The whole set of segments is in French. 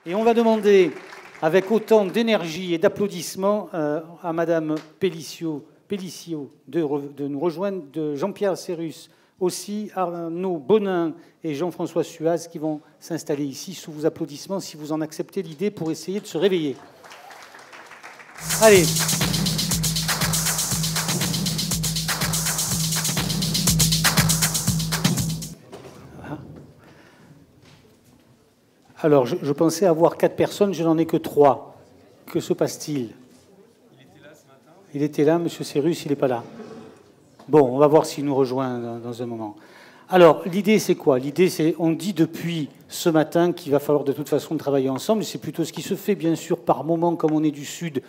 Et on va demander, avec autant d'énergie et d'applaudissements, à Madame Pellicio de nous rejoindre, de Jean-Pierre Serrus, aussi Arnaud Bonin et Jean-François Suaz qui vont s'installer ici sous vos applaudissements si vous en acceptez l'idée pour essayer de se réveiller. Allez. Alors, je pensais avoir 4 personnes, je n'en ai que 3. Que se passe-t-il? Il était là ce matin. Il était là, M. Serrus, il n'est pas là. Bon, on va voir s'il nous rejoint dans un moment. Alors, l'idée, c'est quoi? L'idée, c'est, on dit depuis ce matin qu'il va falloir de toute façon travailler ensemble. C'est plutôt ce qui se fait, bien sûr, par moment, comme on est du Sud,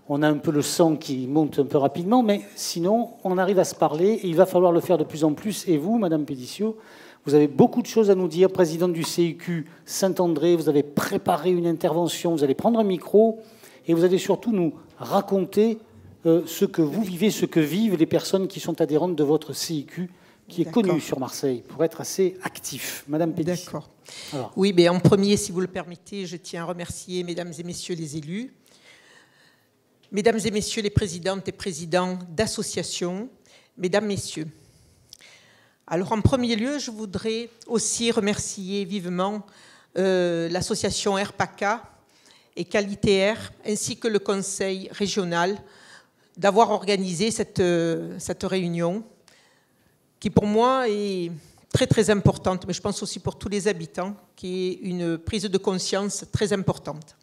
on a un peu le sang qui monte un peu rapidement, mais sinon, on arrive à se parler et il va falloir le faire de plus en plus. Et vous, Madame Pellicio, vous avez beaucoup de choses à nous dire, présidente du CIQ Saint-André, vous avez préparé une intervention, vous allez prendre un micro et vous allez surtout nous raconter ce que vous vivez, ce que vivent les personnes qui sont adhérentes de votre CIQ, qui est connu sur Marseille, pour être assez actif. Madame Pellicio. D'accord. Oui, mais en premier, si vous le permettez, je tiens à remercier mesdames et messieurs les élus, mesdames et messieurs les présidentes et présidents d'associations, mesdames, messieurs. Alors, en premier lieu, je voudrais aussi remercier vivement l'association RPACA et Qualité Air, ainsi que le conseil régional, d'avoir organisé cette réunion, qui pour moi est très très importante, mais je pense aussi pour tous les habitants, qui est une prise de conscience très importante.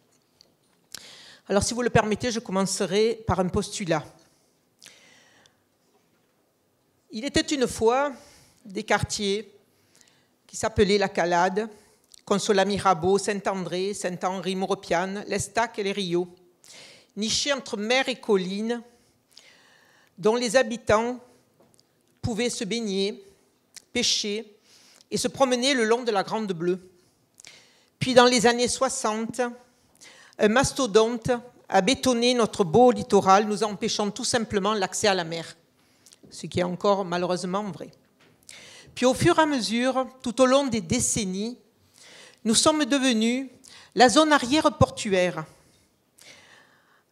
Alors, si vous le permettez, je commencerai par un postulat. Il était une fois des quartiers qui s'appelaient La Calade, Consolat-Mirabeau, Saint-André, Saint-Henri, Maurepiane, l'Estac et les Rios, nichés entre mer et collines, dont les habitants pouvaient se baigner, pêcher et se promener le long de la Grande Bleue. Puis dans les années 60, un mastodonte a bétonné notre beau littoral, nous empêchant tout simplement l'accès à la mer, ce qui est encore malheureusement vrai. Puis au fur et à mesure, tout au long des décennies, nous sommes devenus la zone arrière portuaire,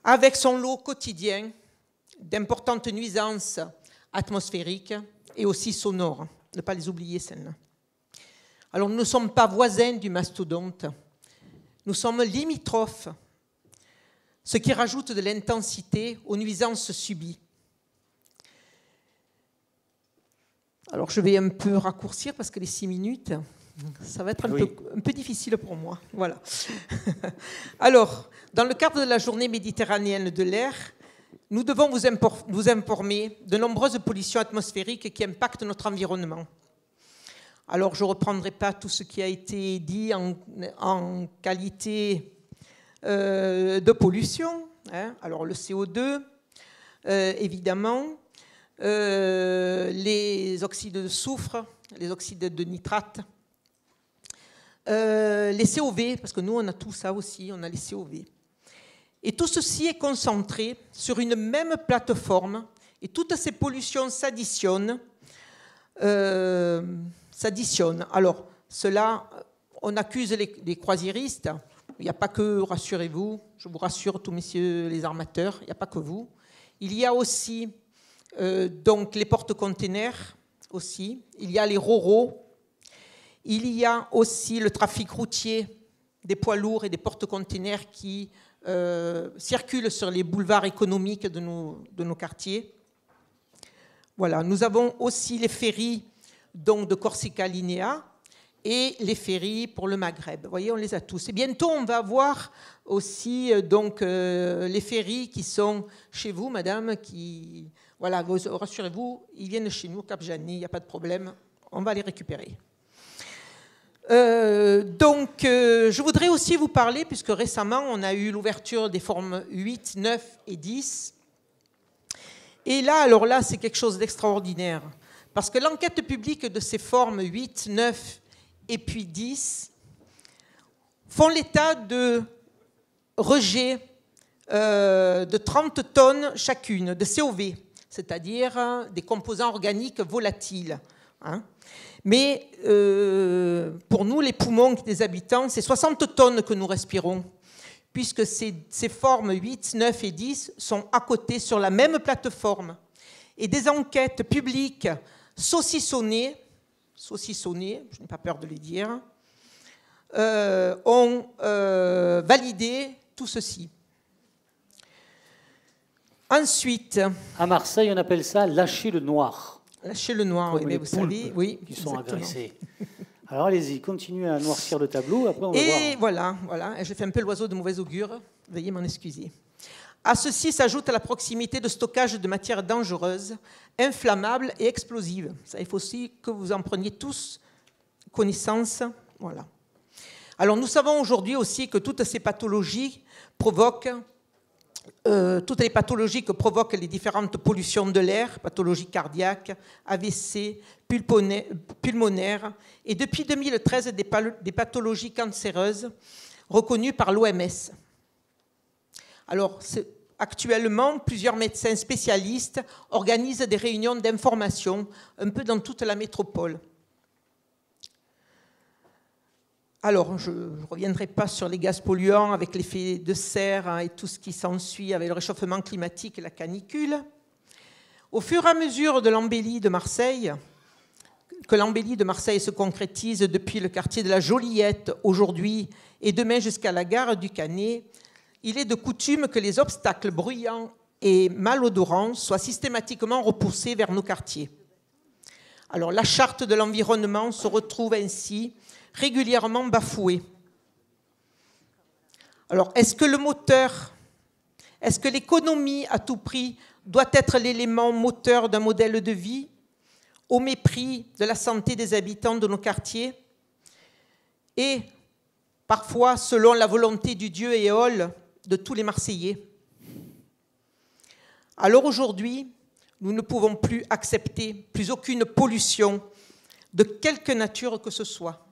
avec son lot quotidien d'importantes nuisances atmosphériques et aussi sonores. Ne pas les oublier, celles-là. Alors nous ne sommes pas voisins du mastodonte, nous sommes limitrophes, ce qui rajoute de l'intensité aux nuisances subies. Alors, je vais un peu raccourcir parce que les 6 minutes, ça va être un peu difficile pour moi. Voilà. Alors, dans le cadre de la journée méditerranéenne de l'air, nous devons vous informer de nombreuses pollutions atmosphériques qui impactent notre environnement. Alors, je ne reprendrai pas tout ce qui a été dit en qualité de pollution. Hein. Alors, le CO2, évidemment. Les oxydes de soufre, les oxydes de nitrate, les COV, parce que nous on a tout ça aussi, on a les COV. Et tout ceci est concentré sur une même plateforme et toutes ces pollutions s'additionnent. Alors, cela, on accuse les croisiéristes. Il n'y a pas que, rassurez-vous, je vous rassure tous messieurs les armateurs, il n'y a pas que vous. Il y a aussi donc les porte-containers aussi, il y a les ro-ro, il y a aussi le trafic routier des poids lourds et des porte-containers qui circulent sur les boulevards économiques de nos quartiers. Voilà, nous avons aussi les ferries donc, de Corsica Linea et les ferries pour le Maghreb. Vous voyez, on les a tous. Et bientôt, on va avoir aussi donc, les ferries qui sont chez vous, madame, qui... Voilà, rassurez-vous, ils viennent chez nous, Cap-Jani, il n'y a pas de problème, on va les récupérer. Je voudrais aussi vous parler, puisque récemment, on a eu l'ouverture des formes 8, 9 et 10. Et là, alors là, c'est quelque chose d'extraordinaire. Parce que l'enquête publique de ces formes 8, 9 et puis 10 font l'état de rejets de 30 tonnes chacune de COV, c'est-à-dire des composants organiques volatiles. hein. Mais pour nous, les poumons des habitants, c'est 60 tonnes que nous respirons, puisque ces formes 8, 9 et 10 sont à côté sur la même plateforme. Et des enquêtes publiques saucissonnées, je n'ai pas peur de les dire, ont validé tout ceci. Ensuite... À Marseille, on appelle ça lâcher le noir. Lâcher le noir, oui, mais vous savez, oui, qui sont exactement. agressés. Alors allez-y, continuez à noircir le tableau, après on va voir. Et voilà, j'ai fait un peu l'oiseau de mauvais augure, veuillez m'en excuser. À ceci s'ajoute la proximité de stockage de matières dangereuses, inflammables et explosives. Ça, il faut aussi que vous en preniez tous connaissance. Voilà. Alors nous savons aujourd'hui aussi que toutes ces pathologies provoquent, toutes les pathologies que provoquent les différentes pollutions de l'air, pathologies cardiaques, AVC, pulmonaires, et depuis 2013 des pathologies cancéreuses reconnues par l'OMS. Alors, actuellement, plusieurs médecins spécialistes organisent des réunions d'information un peu dans toute la métropole. Alors, je ne reviendrai pas sur les gaz polluants avec l'effet de serre et tout ce qui s'ensuit avec le réchauffement climatique et la canicule. Au fur et à mesure de l'embellie de Marseille, que l'embellie de Marseille se concrétise depuis le quartier de la Joliette aujourd'hui et demain jusqu'à la gare du Canet, il est de coutume que les obstacles bruyants et malodorants soient systématiquement repoussés vers nos quartiers. Alors, la charte de l'environnement se retrouve ainsi régulièrement bafouée. Alors, est-ce que le moteur, est-ce que l'économie à tout prix doit être l'élément moteur d'un modèle de vie au mépris de la santé des habitants de nos quartiers et parfois selon la volonté du dieu Éole de tous les Marseillais? Alors aujourd'hui, nous ne pouvons plus accepter plus aucune pollution de quelque nature que ce soit.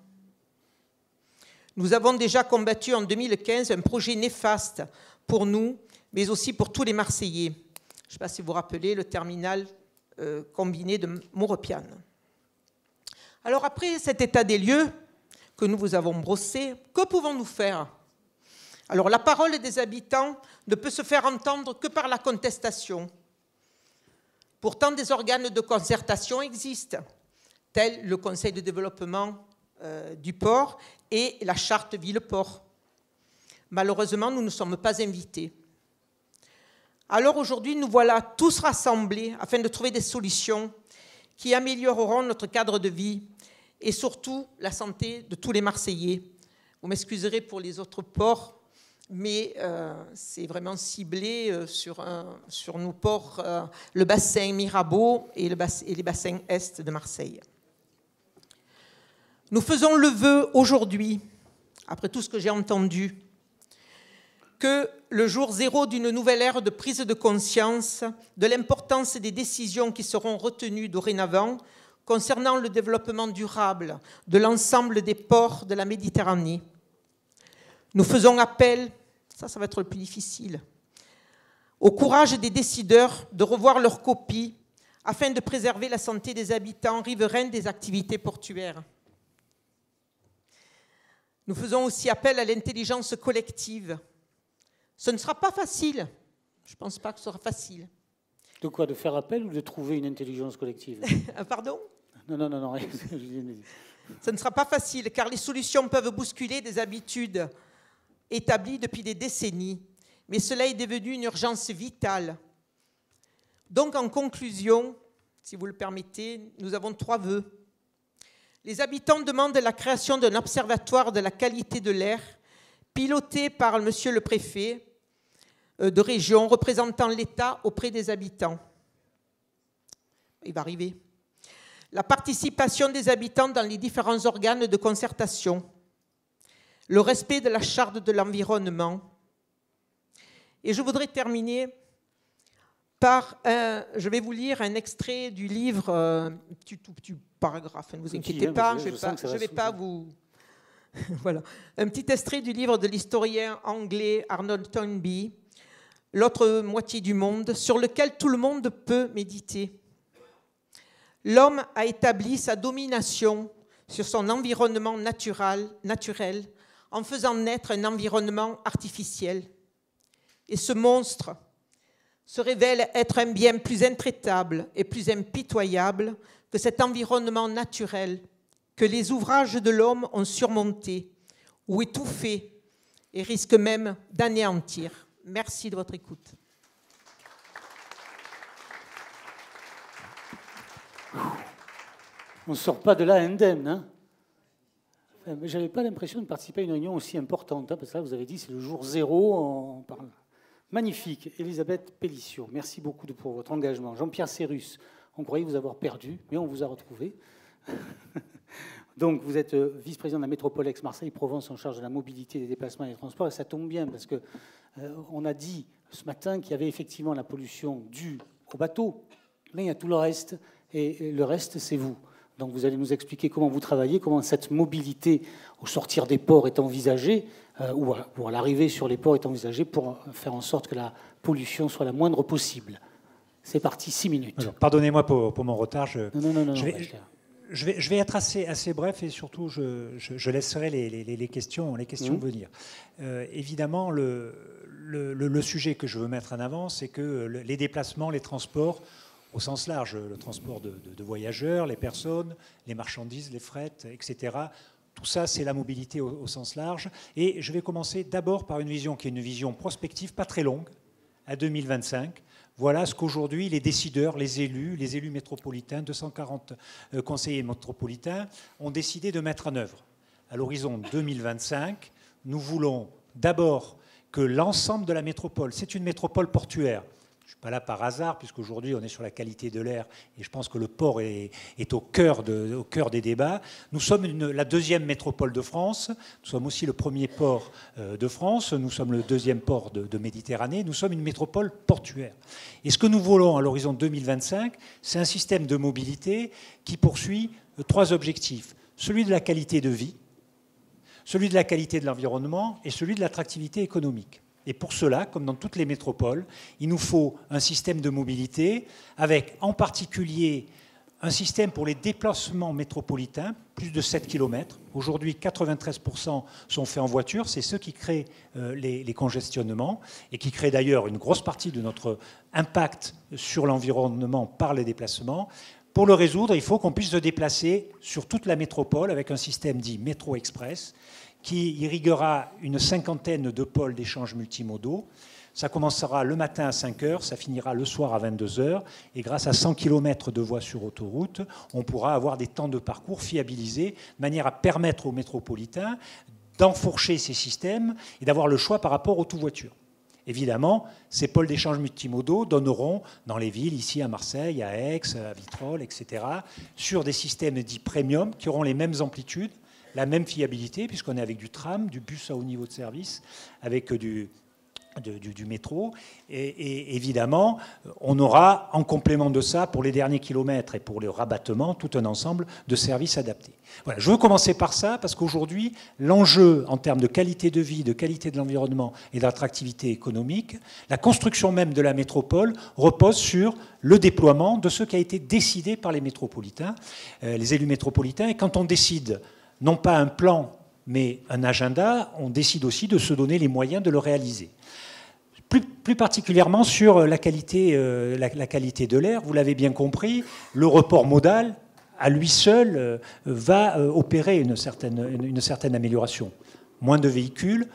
Nous avons déjà combattu en 2015 un projet néfaste pour nous, mais aussi pour tous les Marseillais. Je ne sais pas si vous vous rappelez le terminal combiné de Maurepiane. Alors après cet état des lieux que nous vous avons brossé, que pouvons-nous faire? Alors la parole des habitants ne peut se faire entendre que par la contestation. Pourtant, des organes de concertation existent, tels le Conseil de développement du port et la charte ville-port. Malheureusement, nous ne sommes pas invités. Alors aujourd'hui, nous voilà tous rassemblés afin de trouver des solutions qui amélioreront notre cadre de vie et surtout la santé de tous les Marseillais. Vous m'excuserez pour les autres ports, mais c'est vraiment ciblé sur nos ports, le bassin Mirabeau et les bassins est de Marseille. Nous faisons le vœu aujourd'hui, après tout ce que j'ai entendu, que le jour zéro d'une nouvelle ère de prise de conscience de l'importance des décisions qui seront retenues dorénavant concernant le développement durable de l'ensemble des ports de la Méditerranée. Nous faisons appel, ça va être le plus difficile, au courage des décideurs de revoir leurs copies afin de préserver la santé des habitants riverains des activités portuaires. Nous faisons aussi appel à l'intelligence collective. Ce ne sera pas facile. Je ne pense pas que ce sera facile. De quoi? De faire appel ou de trouver une intelligence collective? Pardon? Non. Ce ne sera pas facile, car les solutions peuvent bousculer des habitudes établies depuis des décennies. Mais cela est devenu une urgence vitale. Donc, en conclusion, si vous le permettez, nous avons 3 vœux. Les habitants demandent la création d'un observatoire de la qualité de l'air, piloté par monsieur le préfet de région, représentant l'État auprès des habitants. Il va arriver. La participation des habitants dans les différents organes de concertation. Le respect de la charte de l'environnement. Et je voudrais terminer par je vais vous lire un extrait du livre, petit paragraphe, ne vous inquiétez pas, je ne vais pas vous... Voilà. Un petit extrait du livre de l'historien anglais Arnold Toynbee, L'autre moitié du monde, sur lequel tout le monde peut méditer. l'homme a établi sa domination sur son environnement naturel en faisant naître un environnement artificiel. Et ce monstre se révèle être un bien plus intraitable et plus impitoyable que cet environnement naturel que les ouvrages de l'homme ont surmonté ou étouffé et risquent même d'anéantir. Merci de votre écoute. On ne sort pas de là indemne. Hein. Je n'avais pas l'impression de participer à une réunion aussi importante, hein, parce que là, vous avez dit c'est le jour zéro. On parle. Magnifique. Elisabeth Pellissiot, merci beaucoup pour votre engagement. Jean-Pierre Cérus, on croyait vous avoir perdu, mais on vous a retrouvé. Donc, vous êtes vice-président de la métropole Aix-Marseille-Provence en charge de la mobilité, des déplacements et des transports. Et ça tombe bien, parce qu'on a dit ce matin qu'il y avait effectivement la pollution due au bateau, mais il y a tout le reste, et le reste, c'est vous. Donc, vous allez nous expliquer comment vous travaillez, comment cette mobilité au sortir des ports est envisagée, ou à l'arrivée sur les ports est envisagée pour faire en sorte que la pollution soit la moindre possible. C'est parti, 6 minutes. Pardonnez-moi pour mon retard. Non, je vais être assez bref et surtout je laisserai les questions venir. Évidemment, le sujet que je veux mettre en avant, c'est que les déplacements, les transports, au sens large, le transport de voyageurs, les personnes, les marchandises, les frettes, etc., tout ça, c'est la mobilité au sens large. Et je vais commencer d'abord par une vision qui est une vision prospective, pas très longue, à 2025. Voilà ce qu'aujourd'hui les décideurs, les élus métropolitains, 240 conseillers métropolitains, ont décidé de mettre en œuvre. À l'horizon 2025, nous voulons d'abord que l'ensemble de la métropole, c'est une métropole portuaire. Je ne suis pas là par hasard, puisqu'aujourd'hui on est sur la qualité de l'air, et je pense que le port est au cœur des débats. Nous sommes la deuxième métropole de France, nous sommes aussi le premier port de France, nous sommes le deuxième port de Méditerranée, nous sommes une métropole portuaire. Et ce que nous voulons à l'horizon 2025, c'est un système de mobilité qui poursuit 3 objectifs. Celui de la qualité de vie, celui de la qualité de l'environnement et celui de l'attractivité économique. Et pour cela, comme dans toutes les métropoles, il nous faut un système de mobilité avec en particulier un système pour les déplacements métropolitains, plus de 7 km. Aujourd'hui, 93% sont faits en voiture. C'est ce qui crée les congestionnements et qui crée d'ailleurs une grosse partie de notre impact sur l'environnement par les déplacements. Pour le résoudre, il faut qu'on puisse se déplacer sur toute la métropole avec un système dit métro express qui irriguera une 50aine de pôles d'échanges multimodaux. Ça commencera le matin à 5 h, ça finira le soir à 22 h. Et grâce à 100 km de voies sur autoroute, on pourra avoir des temps de parcours fiabilisés, de manière à permettre aux métropolitains d'enfourcher ces systèmes et d'avoir le choix par rapport aux tout-voitures. Évidemment, ces pôles d'échanges multimodaux donneront dans les villes, ici à Marseille, à Aix, à Vitrolles, etc., sur des systèmes dits premium qui auront les mêmes amplitudes, la même fiabilité, puisqu'on est avec du tram, du bus à haut niveau de service, avec du métro. Et évidemment, on aura, en complément de ça, pour les derniers kilomètres et pour le rabattement, tout un ensemble de services adaptés. Voilà, je veux commencer par ça, parce qu'aujourd'hui, l'enjeu en termes de qualité de vie, de qualité de l'environnement et d'attractivité économique, la construction même de la métropole repose sur le déploiement de ce qui a été décidé par les métropolitains, les élus métropolitains. Et quand on décide non pas un plan, mais un agenda, on décide aussi de se donner les moyens de le réaliser. Plus particulièrement sur la qualité de l'air, vous l'avez bien compris, le report modal, à lui seul, va opérer une certaine amélioration. Moins de véhicules,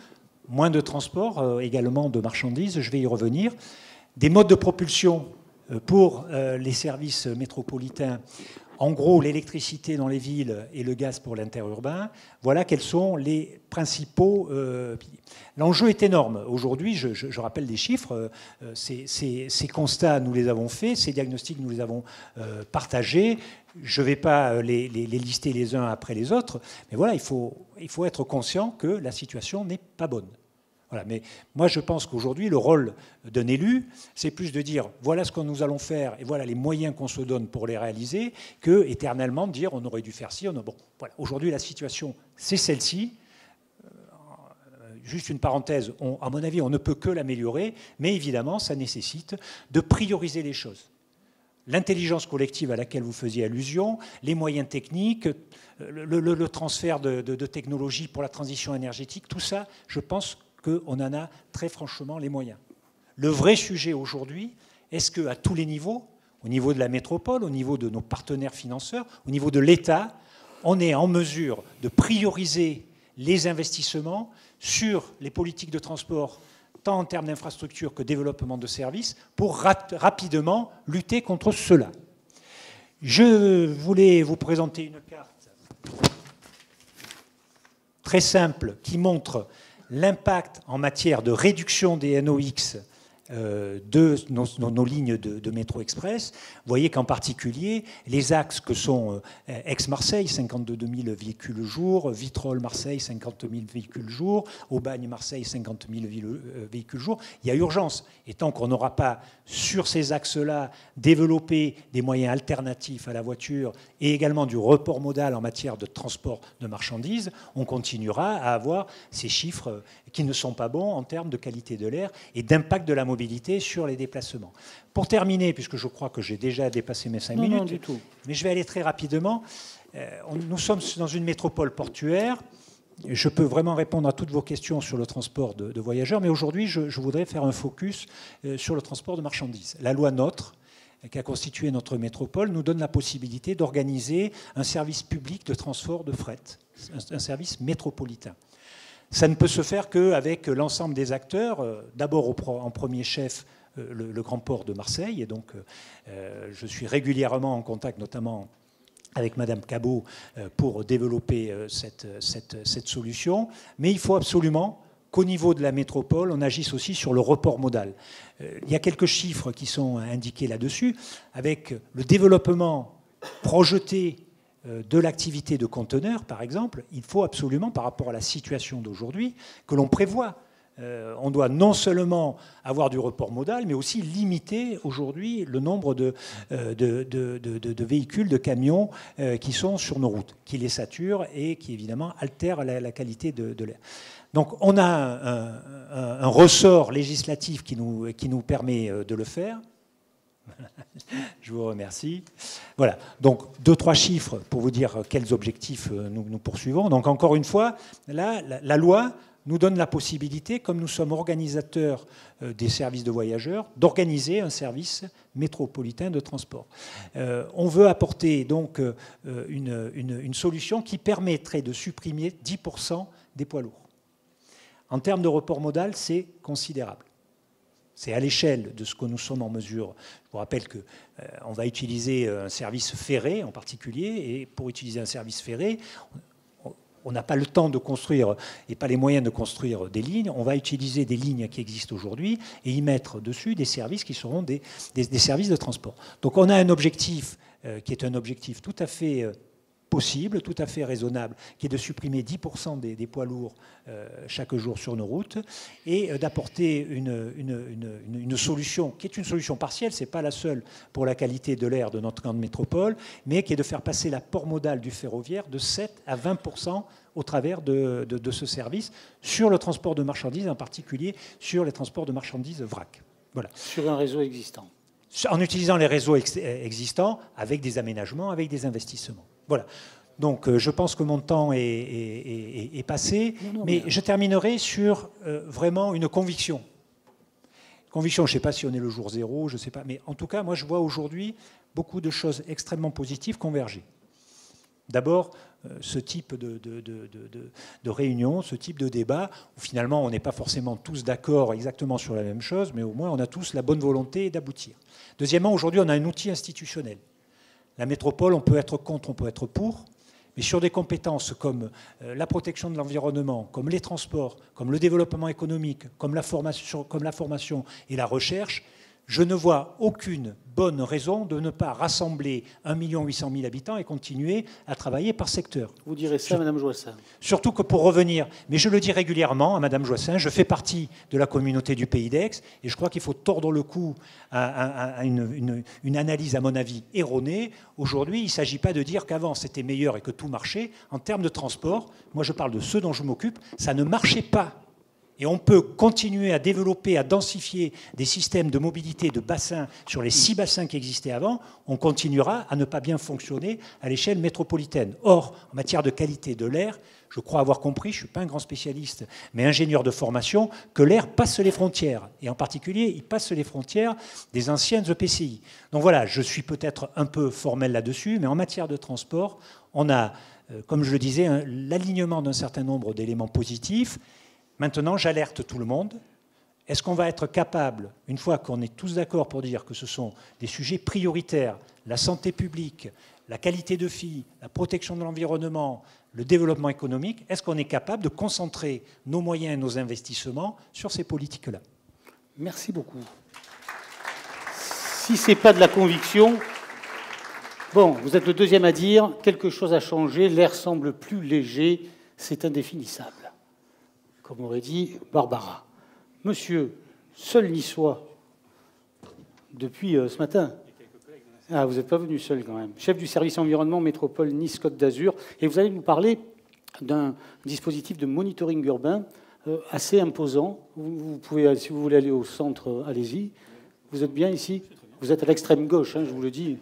moins de transport, également de marchandises, je vais y revenir. Des modes de propulsion pour les services métropolitains. En gros, l'électricité dans les villes et le gaz pour l'interurbain, voilà quels sont les principaux piliers. L'enjeu est énorme. Aujourd'hui, je rappelle des chiffres, ces constats, nous les avons faits, ces diagnostics, nous les avons partagés. Je ne vais pas les lister les uns après les autres, mais voilà, il faut être conscient que la situation n'est pas bonne. Voilà, mais moi, je pense qu'aujourd'hui, le rôle d'un élu, c'est plus de dire voilà ce que nous allons faire et voilà les moyens qu'on se donne pour les réaliser, que éternellement dire on aurait dû faire ci. Bon, voilà. Aujourd'hui, la situation, c'est celle-ci. Juste une parenthèse, à mon avis, on ne peut que l'améliorer, mais évidemment, ça nécessite de prioriser les choses. l'intelligence collective à laquelle vous faisiez allusion, les moyens techniques, le transfert de technologies pour la transition énergétique, tout ça, je pense qu'on en a très franchement les moyens. Le vrai sujet aujourd'hui, est-ce qu'à tous les niveaux, au niveau de la métropole, au niveau de nos partenaires financeurs, au niveau de l'État, on est en mesure de prioriser les investissements sur les politiques de transport, tant en termes d'infrastructures que développement de services, pour rapidement lutter contre cela. Je voulais vous présenter une carte très simple qui montre l'impact en matière de réduction des NOx de nos lignes de métro express. Vous voyez qu'en particulier, les axes que sont Aix-Marseille, 52 000 véhicules jour, Vitrolles-Marseille, 50 000 véhicules jour, Aubagne-Marseille, 50 000 véhicules jour, il y a urgence. Et tant qu'on n'aura pas, sur ces axes-là, développé des moyens alternatifs à la voiture et également du report modal en matière de transport de marchandises, on continuera à avoir ces chiffres qui ne sont pas bons en termes de qualité de l'air et d'impact de la mobilité sur les déplacements. Pour terminer, puisque je crois que j'ai déjà dépassé mes 5 minutes, non, du tout. Mais je vais aller très rapidement. Nous sommes dans une métropole portuaire. Je peux vraiment répondre à toutes vos questions sur le transport de voyageurs, mais aujourd'hui, je voudrais faire un focus sur le transport de marchandises. La loi NOTRe, qui a constitué notre métropole, nous donne la possibilité d'organiser un service public de transport de fret, un service métropolitain. Ça ne peut se faire qu'avec l'ensemble des acteurs, d'abord en premier chef le grand port de Marseille, et donc je suis régulièrement en contact notamment avec Madame Cabot pour développer cette solution, mais il faut absolument qu'au niveau de la métropole, on agisse aussi sur le report modal. Il y a quelques chiffres qui sont indiqués là-dessus, avec le développement projeté de l'activité de conteneurs, par exemple, il faut absolument, par rapport à la situation d'aujourd'hui, que l'on prévoit. On doit non seulement avoir du report modal, mais aussi limiter aujourd'hui le nombre de véhicules, de camions qui sont sur nos routes, qui les saturent et qui, évidemment, altèrent la qualité de l'air. Donc, on a un ressort législatif qui nous permet de le faire. Je vous remercie. Voilà, donc 2-3 chiffres pour vous dire quels objectifs nous poursuivons. Donc encore une fois, là, la loi nous donne la possibilité, comme nous sommes organisateurs des services de voyageurs, d'organiser un service métropolitain de transport. On veut apporter donc une solution qui permettrait de supprimer 10% des poids lourds. En termes de report modal, c'est considérable. C'est à l'échelle de ce que nous sommes en mesure. Je vous rappelle qu'on va utiliser un service ferré en particulier, et pour utiliser un service ferré, on n'a pas le temps de construire et pas les moyens de construire des lignes. On va utiliser des lignes qui existent aujourd'hui et y mettre dessus des services qui seront des services de transport. Donc on a un objectif qui est un objectif tout à fait possible, tout à fait raisonnable, qui est de supprimer 10% des poids lourds chaque jour sur nos routes et d'apporter une solution qui est une solution partielle, ce n'est pas la seule pour la qualité de l'air de notre grande métropole, mais qui est de faire passer l'apport modal du ferroviaire de 7 à 20% au travers de ce service sur le transport de marchandises, en particulier sur les transports de marchandises vrac. Voilà. Sur un réseau existant. En utilisant les réseaux existants, avec des aménagements, avec des investissements. Voilà. Donc, je pense que mon temps est passé, mais je terminerai sur vraiment une conviction. Conviction, je ne sais pas si on est le jour zéro, je ne sais pas, mais en tout cas, moi, je vois aujourd'hui beaucoup de choses extrêmement positives converger. D'abord, ce type de réunion, ce type de débat, où finalement, on n'est pas forcément tous d'accord exactement sur la même chose, mais au moins, on a tous la bonne volonté d'aboutir. Deuxièmement, aujourd'hui, on a un outil institutionnel. La métropole, on peut être contre, on peut être pour, mais sur des compétences comme la protection de l'environnement, comme les transports, comme le développement économique, comme la formation et la recherche, je ne vois aucune bonne raison de ne pas rassembler 1 800 000 habitants et continuer à travailler par secteur. Vous direz ça, Madame Joissains. Surtout que pour revenir, mais je le dis régulièrement à Madame Joissains, je fais partie de la communauté du Pays d'Aix et je crois qu'il faut tordre le cou à une analyse, à mon avis, erronée. Aujourd'hui, il ne s'agit pas de dire qu'avant c'était meilleur et que tout marchait. En termes de transport, moi je parle de ceux dont je m'occupe, ça ne marchait pas. et on peut continuer à développer, à densifier des systèmes de mobilité de bassins sur les 6 bassins qui existaient avant, on continuera à ne pas bien fonctionner à l'échelle métropolitaine. Or, en matière de qualité de l'air, je crois avoir compris, je ne suis pas un grand spécialiste, mais ingénieur de formation, que l'air passe les frontières. Et en particulier, il passe les frontières des anciennes EPCI. Donc voilà, je suis peut-être un peu formel là-dessus, mais en matière de transport, on a, comme je le disais, l'alignement d'un certain nombre d'éléments positifs. Maintenant, j'alerte tout le monde. Est-ce qu'on va être capable, une fois qu'on est tous d'accord pour dire que ce sont des sujets prioritaires, la santé publique, la qualité de vie, la protection de l'environnement, le développement économique, est-ce qu'on est capable de concentrer nos moyens et nos investissements sur ces politiques-là? Merci beaucoup. Si ce n'est pas de la conviction, bon, vous êtes le deuxième à dire, quelque chose a changé, l'air semble plus léger, c'est indéfinissable. Comme aurait dit Barbara. Monsieur, seul niçois, depuis ce matin. Ah, vous n'êtes pas venu seul quand même. Chef du service environnement métropole Nice-Côte d'Azur. Et vous allez nous parler d'un dispositif de monitoring urbain assez imposant. Vous pouvez, si vous voulez aller au centre, allez-y. Vous êtes bien ici? Vous êtes à l'extrême gauche, hein, je vous le dis.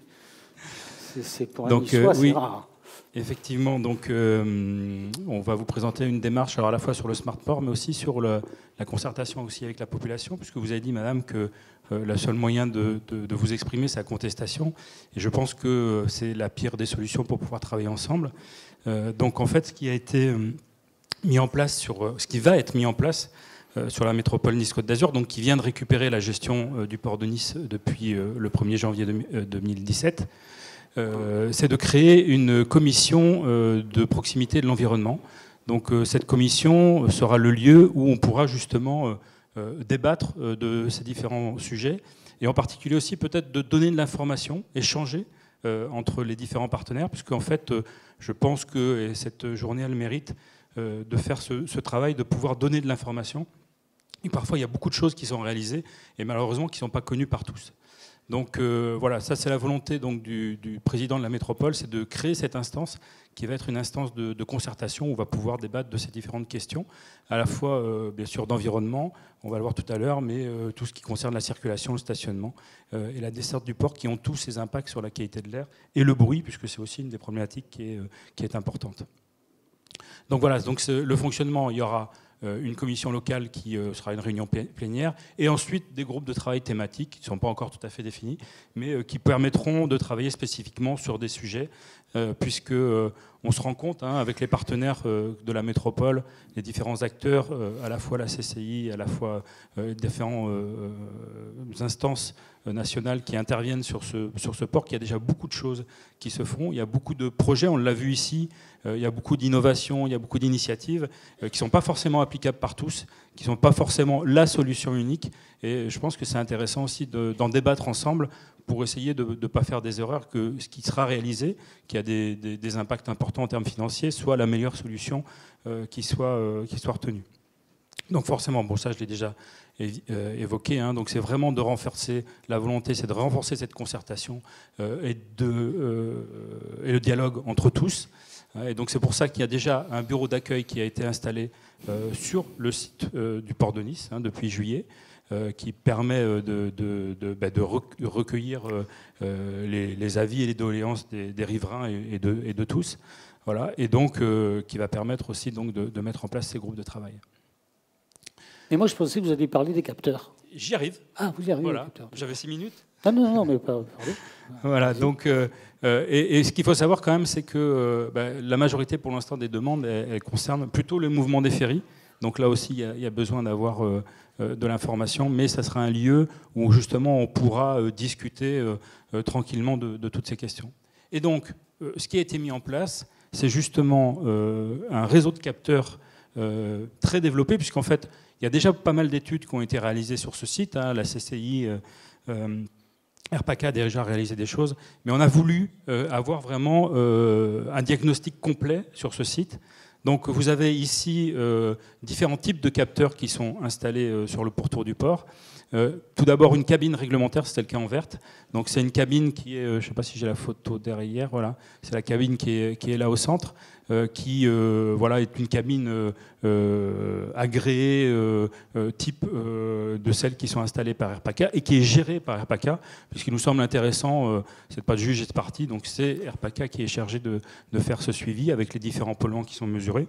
C'est pour un Niçois, c'est rare. Effectivement, donc, on va vous présenter une démarche alors à la fois sur le Smart Port, mais aussi sur la concertation aussi avec la population, puisque vous avez dit, madame, que le seul moyen de vous exprimer, c'est la contestation. Et je pense que c'est la pire des solutions pour pouvoir travailler ensemble. Donc, en fait, ce qui a été mis en place ce qui va être mis en place sur la métropole Nice-Côte d'Azur, donc qui vient de récupérer la gestion du port de Nice depuis le 1er janvier 2017. C'est de créer une commission de proximité de l'environnement. Donc cette commission sera le lieu où on pourra justement débattre de ces différents sujets et en particulier aussi peut-être de donner de l'information, échanger entre les différents partenaires, puisqu'en fait je pense que cette journée a le mérite de faire ce travail, de pouvoir donner de l'information. Et parfois il y a beaucoup de choses qui sont réalisées et malheureusement qui ne sont pas connues par tous. Donc voilà, ça c'est la volonté donc, du président de la métropole, c'est de créer cette instance qui va être une instance de concertation où on va pouvoir débattre de ces différentes questions, à la fois bien sûr d'environnement, on va le voir tout à l'heure, mais tout ce qui concerne la circulation, le stationnement et la desserte du port qui ont tous ces impacts sur la qualité de l'air et le bruit, puisque c'est aussi une des problématiques qui est importante. Donc voilà, donc le fonctionnement, il y aura une commission locale qui sera une réunion plénière, et ensuite des groupes de travail thématiques qui ne sont pas encore tout à fait définis, mais qui permettront de travailler spécifiquement sur des sujets, puisque on se rend compte, hein, avec les partenaires de la métropole, les différents acteurs, à la fois la CCI, à la fois différentes instances nationales qui interviennent sur ce port, qu'il y a déjà beaucoup de choses qui se font, il y a beaucoup de projets, on l'a vu ici, il y a beaucoup d'innovations, il y a beaucoup d'initiatives qui ne sont pas forcément applicables par tous, qui ne sont pas forcément la solution unique. Et je pense que c'est intéressant aussi d'en débattre ensemble pour essayer de ne pas faire des erreurs, que ce qui sera réalisé, qui a des impacts importants en termes financiers, soit la meilleure solution qui soit retenue. Donc forcément, bon ça je l'ai déjà évoqué, hein, donc c'est vraiment de renforcer la volonté, c'est de renforcer cette concertation et le dialogue entre tous. Et donc c'est pour ça qu'il y a déjà un bureau d'accueil qui a été installé sur le site du port de Nice depuis juillet, qui permet de recueillir les avis et les doléances des riverains et de tous. Voilà, et donc qui va permettre aussi donc, de mettre en place ces groupes de travail. Mais moi je pensais que vous alliez parler des capteurs. J'y arrive. Ah, vous y arrivez, voilà. les capteurs. J'avais 6 minutes. Ah non, mais pas parler. Voilà, donc, et ce qu'il faut savoir quand même, c'est que la majorité pour l'instant des demandes, elles concernent plutôt le mouvement des ferries. Donc là aussi, il y a besoin d'avoir de l'information, mais ça sera un lieu où justement on pourra discuter tranquillement de toutes ces questions. Et donc, ce qui a été mis en place, c'est justement un réseau de capteurs très développé, puisqu'en fait, il y a déjà pas mal d'études qui ont été réalisées sur ce site, hein, la CCI, RPACA a déjà réalisé des choses, mais on a voulu avoir vraiment un diagnostic complet sur ce site. Donc vous avez ici différents types de capteurs qui sont installés sur le pourtour du port. Tout d'abord, une cabine réglementaire, c'était le cas en verte. Donc c'est une cabine qui est, je ne sais pas si j'ai la photo derrière, voilà, c'est la cabine qui est là au centre, qui voilà, est une cabine agréée, type de celles qui sont installées par RPACA et qui est gérée par RPACA, puisqu'il nous semble intéressant, c'est pas de juge et de partie, donc c'est RPACA qui est chargé de faire ce suivi avec les différents polluants qui sont mesurés.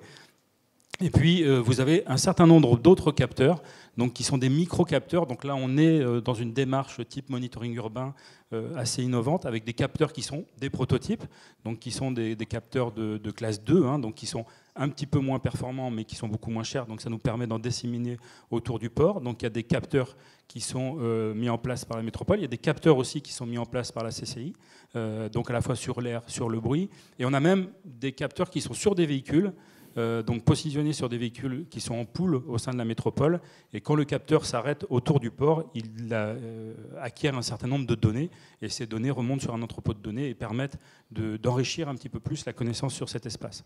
Et puis, vous avez un certain nombre d'autres capteurs, donc, qui sont des micro-capteurs. Donc là, on est dans une démarche type monitoring urbain assez innovante, avec des capteurs qui sont des prototypes, donc qui sont des capteurs de classe 2, hein, donc qui sont un petit peu moins performants, mais qui sont beaucoup moins chers. Donc ça nous permet d'en disséminer autour du port. Donc il y a des capteurs qui sont mis en place par la métropole. Il y a des capteurs aussi qui sont mis en place par la CCI, donc à la fois sur l'air, sur le bruit. Et on a même des capteurs qui sont sur des véhicules, donc positionnés sur des véhicules qui sont en pool au sein de la métropole, et quand le capteur s'arrête autour du port, il acquiert un certain nombre de données, et ces données remontent sur un entrepôt de données et permettent d'enrichir un petit peu plus la connaissance sur cet espace.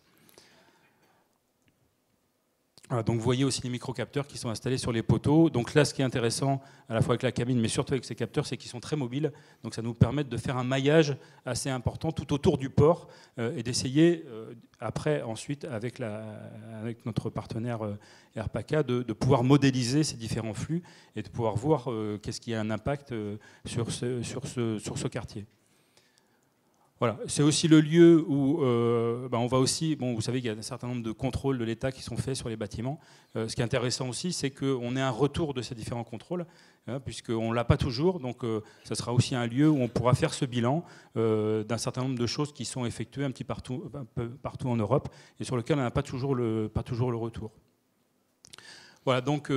Voilà, donc vous voyez aussi les microcapteurs qui sont installés sur les poteaux. Donc là, ce qui est intéressant, à la fois avec la cabine, mais surtout avec ces capteurs, c'est qu'ils sont très mobiles. Donc ça nous permet de faire un maillage assez important tout autour du port et d'essayer, après, ensuite, avec notre partenaire RPACA, de pouvoir modéliser ces différents flux et de pouvoir voir qu'est-ce qui a un impact sur ce quartier. Voilà. C'est aussi le lieu où on va aussi, vous savez qu'il y a un certain nombre de contrôles de l'État qui sont faits sur les bâtiments. Ce qui est intéressant aussi, c'est qu'on ait un retour de ces différents contrôles, puisqu'on ne l'a pas toujours. Donc ça sera aussi un lieu où on pourra faire ce bilan d'un certain nombre de choses qui sont effectuées un peu partout en Europe et sur lesquelles on n'a pas toujours le retour. Voilà, donc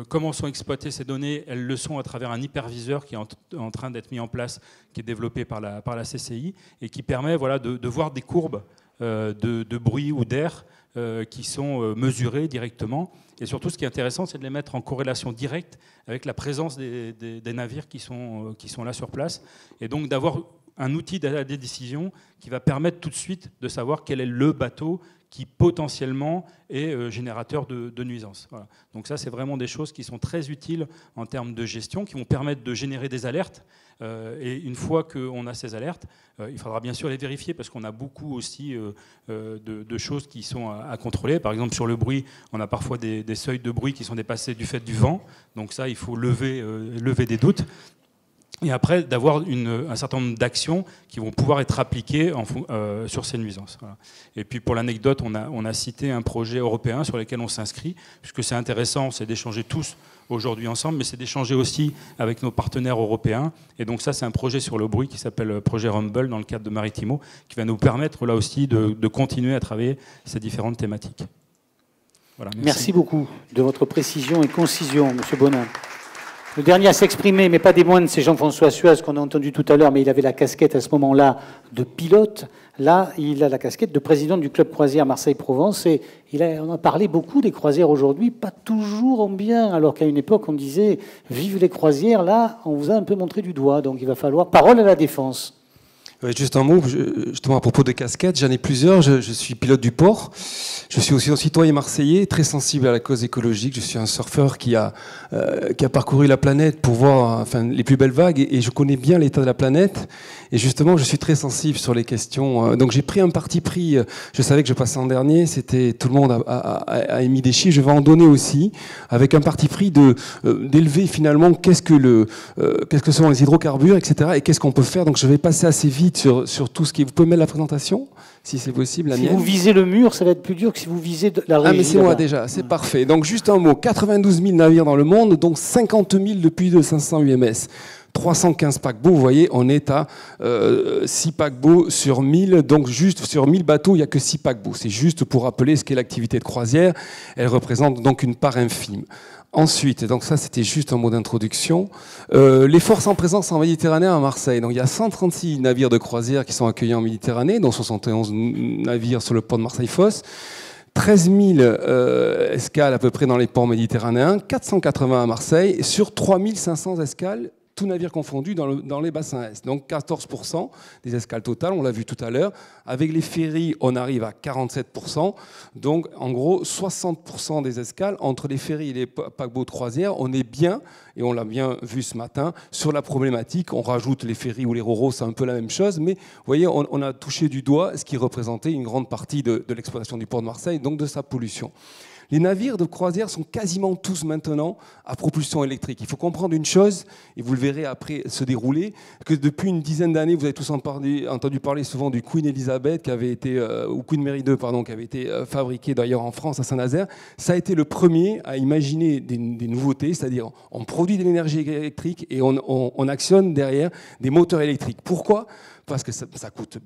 comment sont exploitées ces données? Elles le sont à travers un hyperviseur qui est en train d'être mis en place, qui est développé par la CCI et qui permet de voir des courbes de bruit ou d'air qui sont mesurées directement. Et surtout, ce qui est intéressant, c'est de les mettre en corrélation directe avec la présence des navires qui sont là sur place. Et donc d'avoir un outil de décision qui va permettre tout de suite de savoir quel est le bateau qui potentiellement est générateur de nuisances. Voilà. Donc ça, c'est vraiment des choses qui sont très utiles en termes de gestion, qui vont permettre de générer des alertes. Et une fois qu'on a ces alertes, il faudra bien sûr les vérifier parce qu'on a beaucoup aussi de choses qui sont à contrôler. Par exemple, sur le bruit, on a parfois des seuils de bruit qui sont dépassés du fait du vent. Donc ça, il faut lever des doutes. Et après, d'avoir un certain nombre d'actions qui vont pouvoir être appliquées sur ces nuisances. Voilà. Et puis pour l'anecdote, on a cité un projet européen sur lequel on s'inscrit, puisque c'est intéressant, c'est d'échanger tous aujourd'hui ensemble, mais c'est d'échanger aussi avec nos partenaires européens. Et donc ça, c'est un projet sur le bruit qui s'appelle Projet Rumble dans le cadre de Maritimo, qui va nous permettre là aussi de continuer à travailler ces différentes thématiques. Voilà, merci beaucoup de votre précision et concision, M. Bonin. Le dernier à s'exprimer, mais pas des moindres, c'est Jean-François Suaz, qu'on a entendu tout à l'heure, mais il avait la casquette à ce moment-là de pilote. Là, il a la casquette de président du club croisière Marseille-Provence. Et on a parlé beaucoup des croisières aujourd'hui, pas toujours en bien, alors qu'à une époque, on disait « vive les croisières ». Là, on vous a un peu montré du doigt, donc il va falloir parole à la défense. Juste un mot, justement à propos de casquettes, j'en ai plusieurs. Je suis pilote du port. Je suis aussi un citoyen marseillais, très sensible à la cause écologique. Je suis un surfeur qui a parcouru la planète pour voir les plus belles vagues et je connais bien l'état de la planète. Et justement, je suis très sensible sur les questions. Donc j'ai pris un parti pris. Je savais que je passais en dernier. Tout le monde a émis des chiffres. Je vais en donner aussi, avec un parti pris d'élever finalement qu'est-ce que sont les hydrocarbures, etc. Et qu'est-ce qu'on peut faire. Donc je vais passer assez vite sur tout ce qui est... Vous pouvez mettre la présentation, si c'est possible, la mienne. Si vous visez le mur, ça va être plus dur que si vous visez la régie. Ah, mais c'est moi déjà, c'est parfait. Donc juste un mot, 92 000 navires dans le monde, dont 50 000 depuis 500 UMS. 315 paquebots, vous voyez, on est à 6 paquebots sur 1000, donc juste sur 1000 bateaux, il n'y a que 6 paquebots. C'est juste pour rappeler ce qu'est l'activité de croisière, elle représente donc une part infime. Ensuite, donc ça c'était juste un mot d'introduction, les forces en présence en Méditerranée à Marseille. Donc il y a 136 navires de croisière qui sont accueillis en Méditerranée, dont 71 navires sur le port de Marseille-Fos, 13 000 escales à peu près dans les ports méditerranéens, 480 à Marseille, sur 3500 escales tout navire confondu dans les bassins Est. Donc 14% des escales totales, on l'a vu tout à l'heure. Avec les ferries, on arrive à 47%. Donc en gros, 60% des escales entre les ferries et les paquebots de croisière, on est bien, et on l'a bien vu ce matin, sur la problématique. On rajoute les ferries ou les ro-ro, c'est un peu la même chose, mais vous voyez, on a touché du doigt ce qui représentait une grande partie de l'exploitation du port de Marseille, donc de sa pollution. Les navires de croisière sont quasiment tous maintenant à propulsion électrique. Il faut comprendre une chose, et vous le verrez après se dérouler, que depuis une dizaine d'années, vous avez tous entendu parler souvent du Queen Elizabeth, qui avait été, ou Queen Mary II, pardon, qui avait été fabriqué d'ailleurs en France, à Saint-Nazaire. Ça a été le premier à imaginer des nouveautés, c'est-à-dire on produit de l'énergie électrique et on actionne derrière des moteurs électriques. Pourquoi ? Parce que ça coûte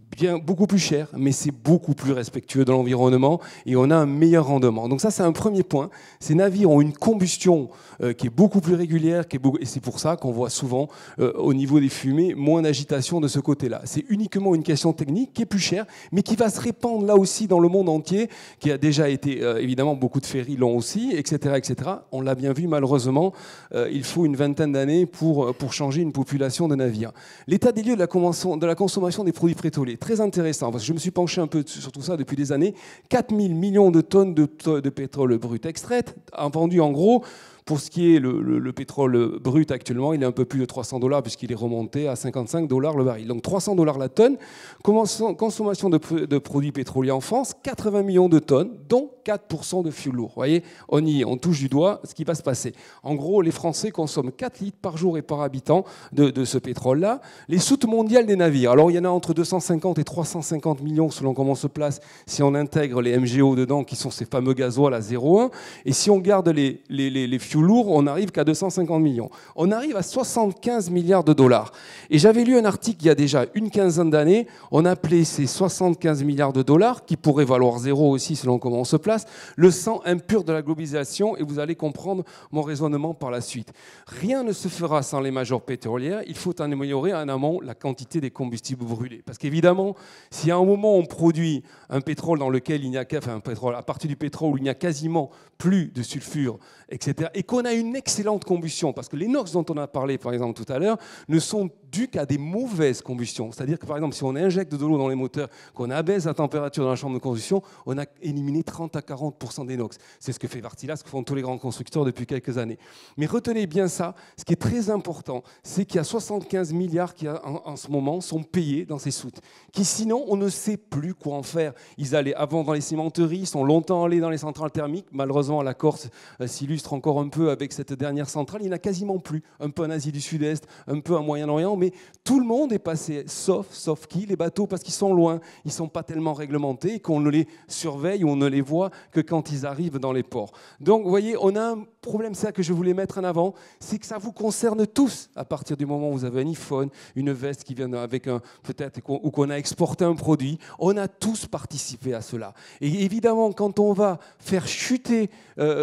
beaucoup plus cher, mais c'est beaucoup plus respectueux de l'environnement et on a un meilleur rendement. Donc ça, c'est un premier point. Ces navires ont une combustion qui est beaucoup plus régulière, et c'est pour ça qu'on voit souvent, au niveau des fumées, moins d'agitation de ce côté-là. C'est uniquement une question technique qui est plus chère, mais qui va se répandre là aussi dans le monde entier, qui a déjà été, évidemment, beaucoup de ferries l'ont aussi, etc., etc. On l'a bien vu, malheureusement, il faut une vingtaine d'années pour changer une population de navires. L'état des lieux de la consommation des produits pétroliers, très intéressant, parce que je me suis penché un peu sur tout ça depuis des années. 4 000 millions de tonnes de pétrole brut extraites, vendues en gros. Pour ce qui est le pétrole brut actuellement, il est un peu plus de $300 puisqu'il est remonté à $55 le baril. Donc $300 la tonne. Consommation de produits pétroliers en France, 80 millions de tonnes, dont 4% de fioul lourd. Vous voyez, on y est, on touche du doigt ce qui va se passer. En gros, les Français consomment 4 litres par jour et par habitant de ce pétrole-là. Les soutes mondiales des navires, alors il y en a entre 250 et 350 millions selon comment on se place, si on intègre les MGO dedans, qui sont ces fameux gasoils à 0,1. Et si on garde les fioul lourd, on n'arrive qu'à 250 millions. On arrive à 75 milliards de dollars. Et j'avais lu un article il y a déjà une quinzaine d'années, on appelait ces 75 milliards de dollars, qui pourraient valoir zéro aussi selon comment on se place, le sang impur de la globalisation, et vous allez comprendre mon raisonnement par la suite. Rien ne se fera sans les majors pétrolières, il faut améliorer en amont la quantité des combustibles brûlés. Parce qu'évidemment, si à un moment on produit un pétrole dans lequel il n'y a un pétrole, à partir du pétrole où il n'y a quasiment plus de sulfure, etc., et qu'on a une excellente combustion, parce que les NOx dont on a parlé par exemple tout à l'heure ne sont dus qu'à des mauvaises combustions. C'est-à-dire que par exemple si on injecte de l'eau dans les moteurs, qu'on abaisse la température dans la chambre de combustion, on a éliminé 30 à 40% des NOx. C'est ce que fait Vartila, ce que font tous les grands constructeurs depuis quelques années. Mais retenez bien ça, ce qui est très important, c'est qu'il y a 75 milliards qui en ce moment sont payés dans ces soutes, qui sinon on ne sait plus quoi en faire. Ils allaient avant dans les cimenteries, ils sont longtemps allés dans les centrales thermiques. Malheureusement la Corse s'illustre encore un peu avec cette dernière centrale, il n'y en a quasiment plus, un peu en Asie du Sud-Est, un peu en Moyen-Orient, mais tout le monde est passé, sauf qui, les bateaux, parce qu'ils sont loin, ils ne sont pas tellement réglementés, qu'on ne les surveille ou on ne les voit que quand ils arrivent dans les ports. Donc vous voyez, on a un problème, c'est ça que je voulais mettre en avant, c'est que ça vous concerne tous, à partir du moment où vous avez un iPhone, une veste qui vient avec peut-être, ou qu'on a exporté un produit, on a tous participé à cela. Et évidemment, quand on va faire chuter,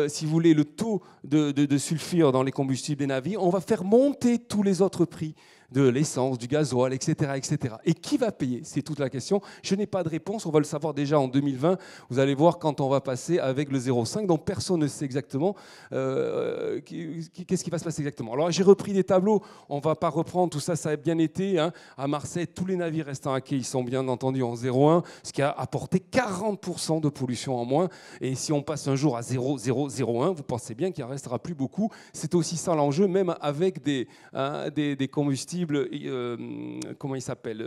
si vous voulez, le taux de sulfure dans les combustibles des navires, on va faire monter tous les autres prix de l'essence, du gasoil, etc., etc. Et qui va payer? C'est toute la question. Je n'ai pas de réponse. On va le savoir déjà en 2020. Vous allez voir quand on va passer avec le 0,5. Donc personne ne sait exactement qu'est-ce qui va se passer exactement. Alors j'ai repris des tableaux. On ne va pas reprendre tout ça. Ça a bien été. Hein. À Marseille, tous les navires restant à quai, ils sont bien entendu en 0,1, ce qui a apporté 40% de pollution en moins. Et si on passe un jour à 0,001, vous pensez bien qu'il n'en restera plus beaucoup. C'est aussi ça l'enjeu, même avec des combustibles, comment ils s'appellent,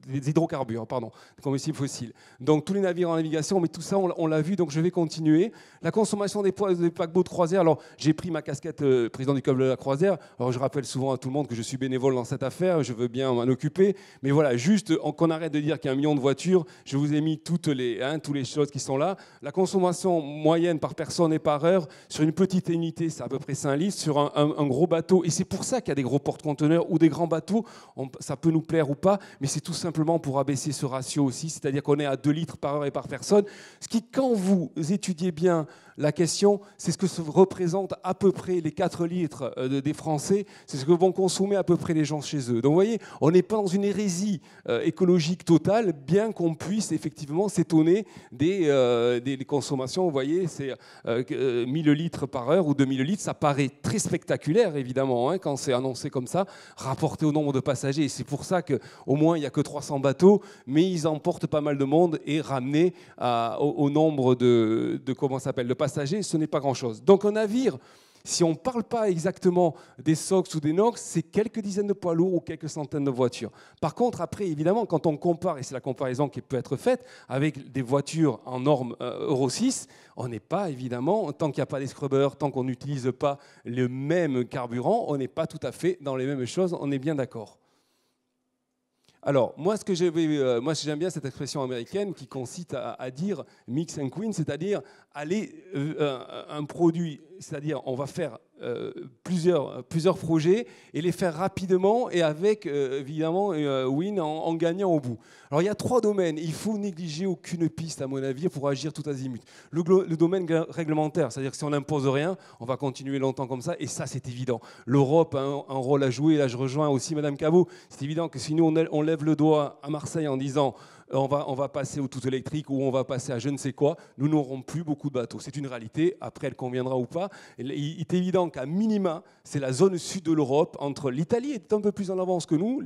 des hydrocarbures, pardon, des combustibles fossiles. Donc tous les navires en navigation, mais tout ça on l'a vu, donc je vais continuer. La consommation des paquebots de croisière, alors j'ai pris ma casquette président du club de la croisière, alors je rappelle souvent à tout le monde que je suis bénévole dans cette affaire, je veux bien m'en occuper, mais voilà, juste qu'on arrête de dire qu'il y a 1 million de voitures, je vous ai mis toutes les choses qui sont là. La consommation moyenne par personne et par heure, sur une petite unité, c'est à peu près 5 litres, sur un gros bateau, et c'est pour ça qu'il y a des gros porte-conteneurs conteneurs ou des grands bateaux, ça peut nous plaire ou pas, mais c'est tout simplement pour abaisser ce ratio aussi, c'est-à-dire qu'on est à 2 litres par heure et par personne. Ce qui, quand vous étudiez bien la question, c'est ce que se représente à peu près les 4 litres des Français, c'est ce que vont consommer à peu près les gens chez eux. Donc vous voyez, on n'est pas dans une hérésie écologique totale, bien qu'on puisse effectivement s'étonner des consommations. Vous voyez, c'est 1000 litres par heure ou 2000 litres, ça paraît très spectaculaire évidemment hein, quand c'est annoncé comme ça, rapporté au nombre de passagers. Et c'est pour ça qu'au moins il n'y a que 300 bateaux, mais ils emportent pas mal de monde et ramenés au nombre de comment ça s'appelle, de passagers, ce n'est pas grand-chose. Donc un navire, si on ne parle pas exactement des SOX ou des NOx, c'est quelques dizaines de poids lourds ou quelques centaines de voitures. Par contre, après, évidemment, quand on compare, et c'est la comparaison qui peut être faite, avec des voitures en norme Euro 6, on n'est pas, évidemment, tant qu'il n'y a pas des scrubbers, tant qu'on n'utilise pas le même carburant, on n'est pas tout à fait dans les mêmes choses, on est bien d'accord. Alors, moi, j'aime bien cette expression américaine qui consiste à dire mix and queen, c'est-à-dire aller un produit, c'est-à-dire on va faire plusieurs projets et les faire rapidement et avec évidemment win en gagnant au bout. Alors il y a 3 domaines, il faut négliger aucune piste à mon avis pour agir tout azimut. Le domaine réglementaire, c'est-à-dire que si on n'impose rien, on va continuer longtemps comme ça et ça c'est évident. L'Europe a un rôle à jouer, et là je rejoins aussi Madame Caveau, c'est évident que si nous on lève le doigt à Marseille en disant on va passer au tout électrique ou on va passer à je ne sais quoi, nous n'aurons plus beaucoup de bateaux. C'est une réalité, après elle conviendra ou pas. Il est évident qu'à minima, c'est la zone sud de l'Europe, entre l'Italie est un peu plus en avance que nous,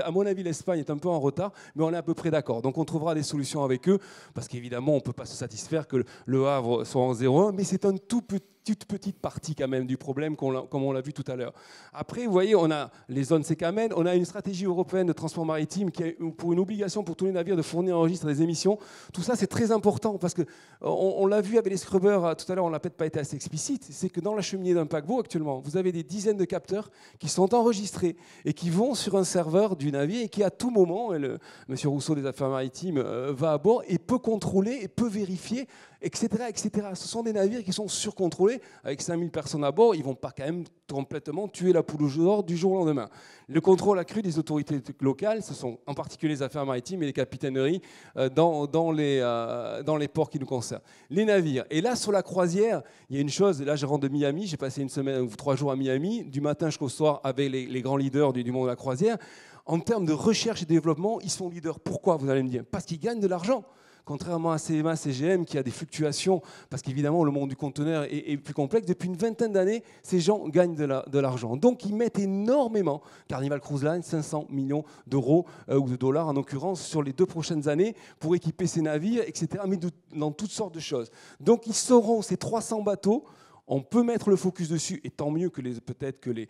à mon avis l'Espagne est un peu en retard, mais on est à peu près d'accord. Donc on trouvera des solutions avec eux, parce qu'évidemment on ne peut pas se satisfaire que le Havre soit en 0,1, mais c'est un toute petite partie quand même du problème, comme on l'a vu tout à l'heure. Après, vous voyez, on a les zones SECAMEN, on a une stratégie européenne de transport maritime qui est pour une obligation pour tous les navires de fournir un registre des émissions. Tout ça, c'est très important parce qu'on l'a vu avec les scrubbers tout à l'heure, on n'a peut-être pas été assez explicite, c'est que dans la cheminée d'un paquebot actuellement, vous avez des dizaines de capteurs qui sont enregistrés et qui vont sur un serveur du navire et qui à tout moment, Monsieur Rousseau des Affaires Maritimes va à bord et peut contrôler et peut vérifier, etc., etc. Ce sont des navires qui sont surcontrôlés. Avec 5000 personnes à bord, ils ne vont pas quand même complètement tuer la poule d'or du jour au lendemain. Le contrôle accru des autorités locales, ce sont en particulier les affaires maritimes et les capitaineries dans les ports qui nous concernent. Les navires. Et là, sur la croisière, il y a une chose, là je rentre de Miami, j'ai passé une semaine ou 3 jours à Miami, du matin jusqu'au soir avec les grands leaders du monde de la croisière. En termes de recherche et développement, ils sont leaders. Pourquoi, vous allez me dire? Parce qu'ils gagnent de l'argent. Contrairement à CMA, CGM, qui a des fluctuations, parce qu'évidemment, le monde du conteneur est plus complexe. Depuis une vingtaine d'années, ces gens gagnent de l'argent. Donc, ils mettent énormément, Carnival Cruise Line, 500 millions d'euros ou de dollars, en l'occurrence, sur les 2 prochaines années, pour équiper ces navires, etc., mais dans toutes sortes de choses. Donc, ils sauront, ces 300 bateaux, on peut mettre le focus dessus, et tant mieux que peut-être que les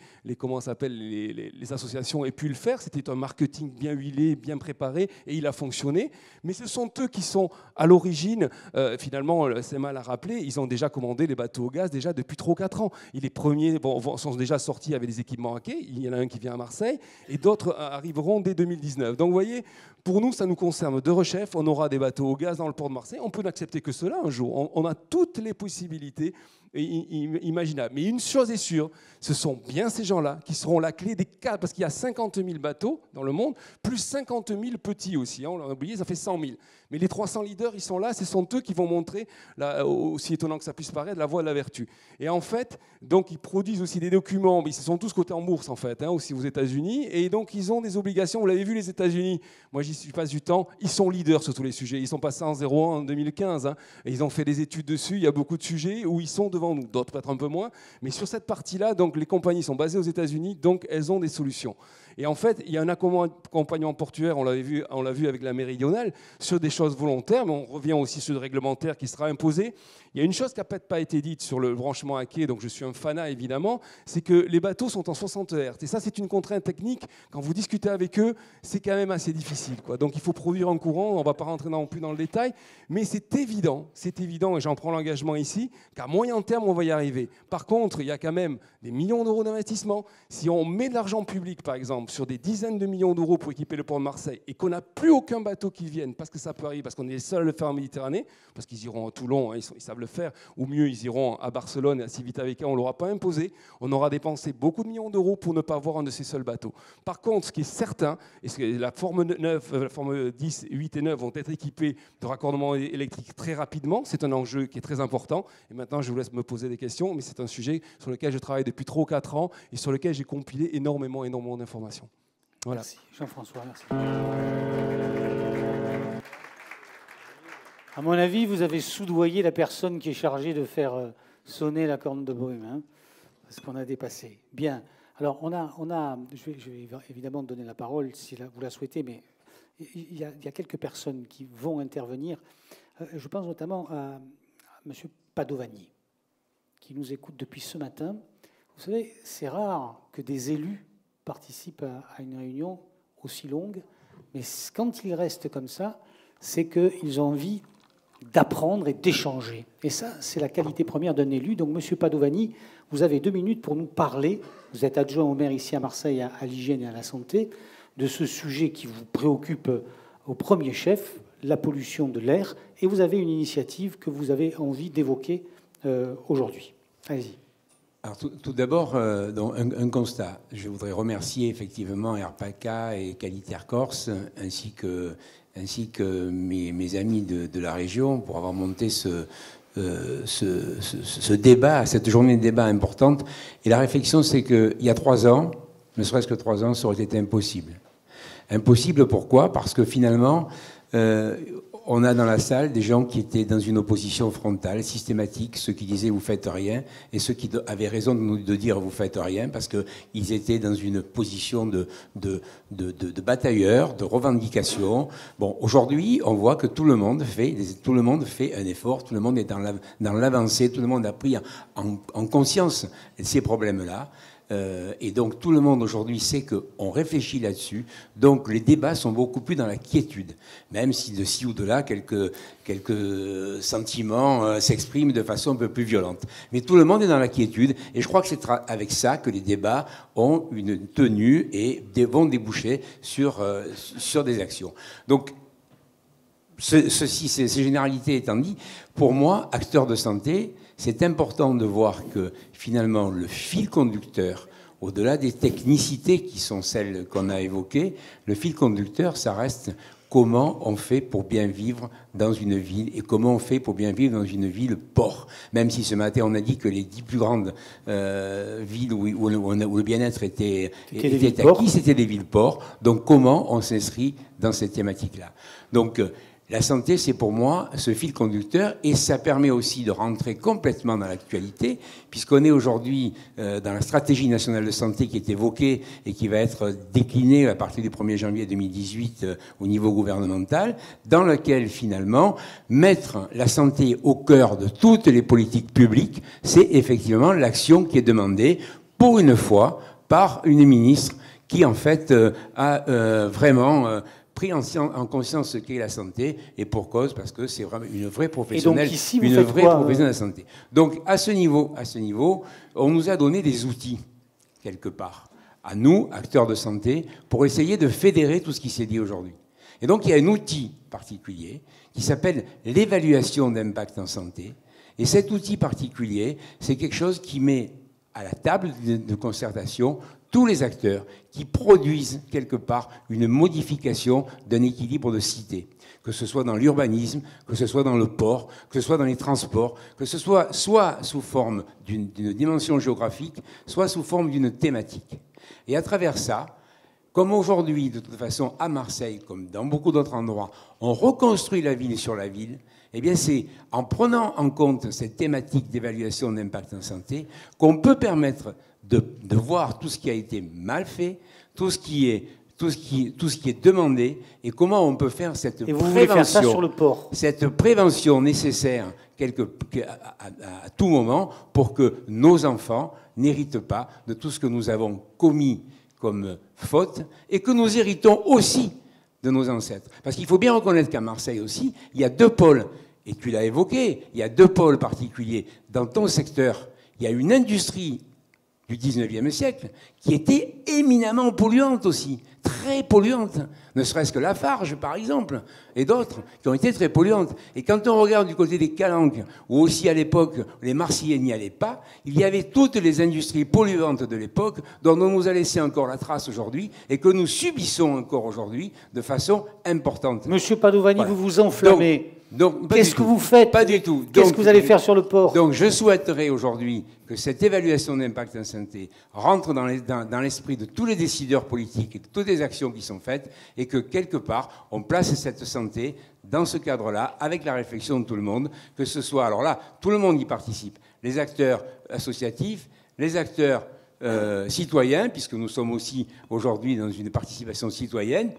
associations aient pu le faire. C'était un marketing bien huilé, bien préparé, et il a fonctionné. Mais ce sont eux qui sont à l'origine. Finalement, le CMA l'a rappelé, ils ont déjà commandé les bateaux au gaz déjà depuis 3 ou 4 ans. Et les premiers sont déjà sortis avec des équipements hackés. Il y en a un qui vient à Marseille, et d'autres arriveront dès 2019. Donc vous voyez, pour nous, ça nous concerne de rechef. On aura des bateaux au gaz dans le port de Marseille. On peut n'accepter que cela un jour. On a toutes les possibilités imaginable. Mais une chose est sûre, ce sont bien ces gens-là qui seront la clé des cas, parce qu'il y a 50 000 bateaux dans le monde, plus 50 000 petits aussi, hein, on l'a oublié, ça fait 100 000. Mais les 300 leaders, ils sont là, ce sont eux qui vont montrer, aussi étonnant que ça puisse paraître, la voie de la vertu. Et en fait, donc ils produisent aussi des documents, mais ils sont tous cotés en bourse en fait, hein, aussi aux États-Unis, et donc ils ont des obligations, vous l'avez vu les États-Unis, moi j'y passe du temps, ils sont leaders sur tous les sujets, ils sont passés en 0,1 en 2015, hein, et ils ont fait des études dessus, il y a beaucoup de sujets où ils sont devant nous, d'autres peut-être un peu moins, mais sur cette partie-là, donc les compagnies sont basées aux États-Unis, donc elles ont des solutions. Et en fait, il y a un accompagnement portuaire, on l'a vu avec la méridionale, sur des choses volontaires, mais on revient aussi sur le réglementaire qui sera imposé. Il y a une chose qui n'a peut-être pas été dite sur le branchement à quai, donc je suis un fanat évidemment, c'est que les bateaux sont en 60 Hz. Et ça, c'est une contrainte technique. Quand vous discutez avec eux, c'est quand même assez difficile, quoi. Donc il faut produire un courant, on ne va pas rentrer non plus dans le détail, mais c'est évident, et j'en prends l'engagement ici, qu'à moyen terme, on va y arriver. Par contre, il y a quand même des millions d'euros d'investissement. Si on met de l'argent public, par exemple, sur des dizaines de millions d'euros pour équiper le port de Marseille et qu'on n'a plus aucun bateau qui vienne, parce que ça peut arriver, parce qu'on est les seuls à le faire en Méditerranée, parce qu'ils iront à Toulon, hein, ils savent le faire, ou mieux, ils iront à Barcelone et à Civitavecchia, on ne l'aura pas imposé, on aura dépensé beaucoup de millions d'euros pour ne pas avoir un de ces seuls bateaux. Par contre, ce qui est certain, et ce que la forme 10, 8 et 9 vont être équipés de raccordement électrique très rapidement, c'est un enjeu qui est très important. Et maintenant, je vous laisse me poser des questions, mais c'est un sujet sur lequel je travaille depuis 3 ou 4 ans et sur lequel j'ai compilé énormément d'informations. Voilà. Merci, Jean-François. Merci. À mon avis, vous avez soudoyé la personne qui est chargée de faire sonner la corne de brume, hein, parce qu'on a dépassé. Bien. Alors, je vais évidemment donner la parole si vous la souhaitez, mais il y a quelques personnes qui vont intervenir. Je pense notamment à M. Padovani, qui nous écoute depuis ce matin. Vous savez, c'est rare que des élus participent à une réunion aussi longue, mais quand ils restent comme ça, c'est qu'ils ont envie d'apprendre et d'échanger. Et ça, c'est la qualité première d'un élu. Donc, M. Padovani, vous avez 2 minutes pour nous parler. Vous êtes adjoint au maire ici à Marseille, à l'hygiène et à la santé, de ce sujet qui vous préoccupe au premier chef, la pollution de l'air. Et vous avez une initiative que vous avez envie d'évoquer aujourd'hui. Allez-y. Alors, tout d'abord, un constat. Je voudrais remercier effectivement RPACA et Qualitaire Corse, ainsi que mes amis de la région pour avoir monté ce débat, cette journée de débat importante. Et la réflexion, c'est qu'il y a 3 ans, ne serait-ce que 3 ans, ça aurait été impossible. Impossible, pourquoi ? Parce que finalement, on a dans la salle des gens qui étaient dans une opposition frontale, systématique, ceux qui disaient « vous faites rien » et ceux qui avaient raison de dire « vous faites rien » parce qu'ils étaient dans une position de batailleur, de revendication. Bon, aujourd'hui, on voit que tout le monde fait un effort, tout le monde est dans l'avancée, tout le monde a pris en conscience ces problèmes-là. Et donc tout le monde aujourd'hui sait qu'on réfléchit là-dessus. Donc les débats sont beaucoup plus dans la quiétude, même si de ci ou de là quelques sentiments s'expriment de façon un peu plus violente. Mais tout le monde est dans la quiétude, et je crois que c'est avec ça que les débats ont une tenue et vont déboucher sur des actions. Donc ces généralités étant dit, pour moi, acteur de santé, c'est important de voir que finalement le fil conducteur, au-delà des technicités qui sont celles qu'on a évoquées, le fil conducteur, ça reste comment on fait pour bien vivre dans une ville et comment on fait pour bien vivre dans une ville-port. Même si ce matin on a dit que les 10 plus grandes villes où le bien-être était acquis, c'était des villes-ports. Donc comment on s'inscrit dans cette thématique-là ? Donc la santé, c'est pour moi ce fil conducteur, et ça permet aussi de rentrer complètement dans l'actualité, puisqu'on est aujourd'hui dans la stratégie nationale de santé qui est évoquée et qui va être déclinée à partir du 1er janvier 2018 au niveau gouvernemental, dans laquelle finalement mettre la santé au cœur de toutes les politiques publiques, c'est effectivement l'action qui est demandée pour une fois par une ministre qui en fait a vraiment pris en conscience ce qu'est la santé, et pour cause, parce que c'est vraiment une vraie professionnelle, de la santé. Donc, à ce niveau, on nous a donné des outils, quelque part, à nous, acteurs de santé, pour essayer de fédérer tout ce qui s'est dit aujourd'hui. Et donc, il y a un outil particulier qui s'appelle l'évaluation d'impact en santé, et cet outil particulier, c'est quelque chose qui met à la table de concertation tous les acteurs qui produisent quelque part une modification d'un équilibre de cité, que ce soit dans l'urbanisme, que ce soit dans le port, que ce soit dans les transports, que ce soit sous forme d'une dimension géographique, soit sous forme d'une thématique. Et à travers ça, comme aujourd'hui, de toute façon, à Marseille, comme dans beaucoup d'autres endroits, on reconstruit la ville sur la ville, eh bien c'est en prenant en compte cette thématique d'évaluation d'impact en santé qu'on peut permettre de voir tout ce qui a été mal fait, tout ce qui est demandé, et comment on peut faire cette prévention, sur le port. Cette prévention nécessaire à tout moment pour que nos enfants n'héritent pas de tout ce que nous avons commis comme faute et que nous héritons aussi de nos ancêtres. Parce qu'il faut bien reconnaître qu'à Marseille aussi, il y a 2 pôles, et tu l'as évoqué, il y a 2 pôles particuliers dans ton secteur il y a une industrie du 19e siècle qui était éminemment polluante aussi, très polluante, ne serait-ce que Lafarge par exemple, et d'autres qui ont été très polluantes. Et quand on regarde du côté des Calanques, où aussi à l'époque les Marseillais n'y allaient pas, il y avait toutes les industries polluantes de l'époque dont on nous a laissé encore la trace aujourd'hui et que nous subissons encore aujourd'hui de façon importante. Monsieur Padovani, voilà. Vous vous enflammez. Donc, qu'est-ce que vous faites? Pas du tout. Qu'est-ce que vous allez faire sur le port? Donc je souhaiterais aujourd'hui que cette évaluation d'impact en santé rentre dans l'esprit de tous les décideurs politiques et de toutes les actions qui sont faites et que quelque part on place cette santé dans ce cadre-là avec la réflexion de tout le monde, que ce soit, alors là, tout le monde y participe, les acteurs associatifs, les acteurs citoyens, puisque nous sommes aussi aujourd'hui dans une participation citoyenne,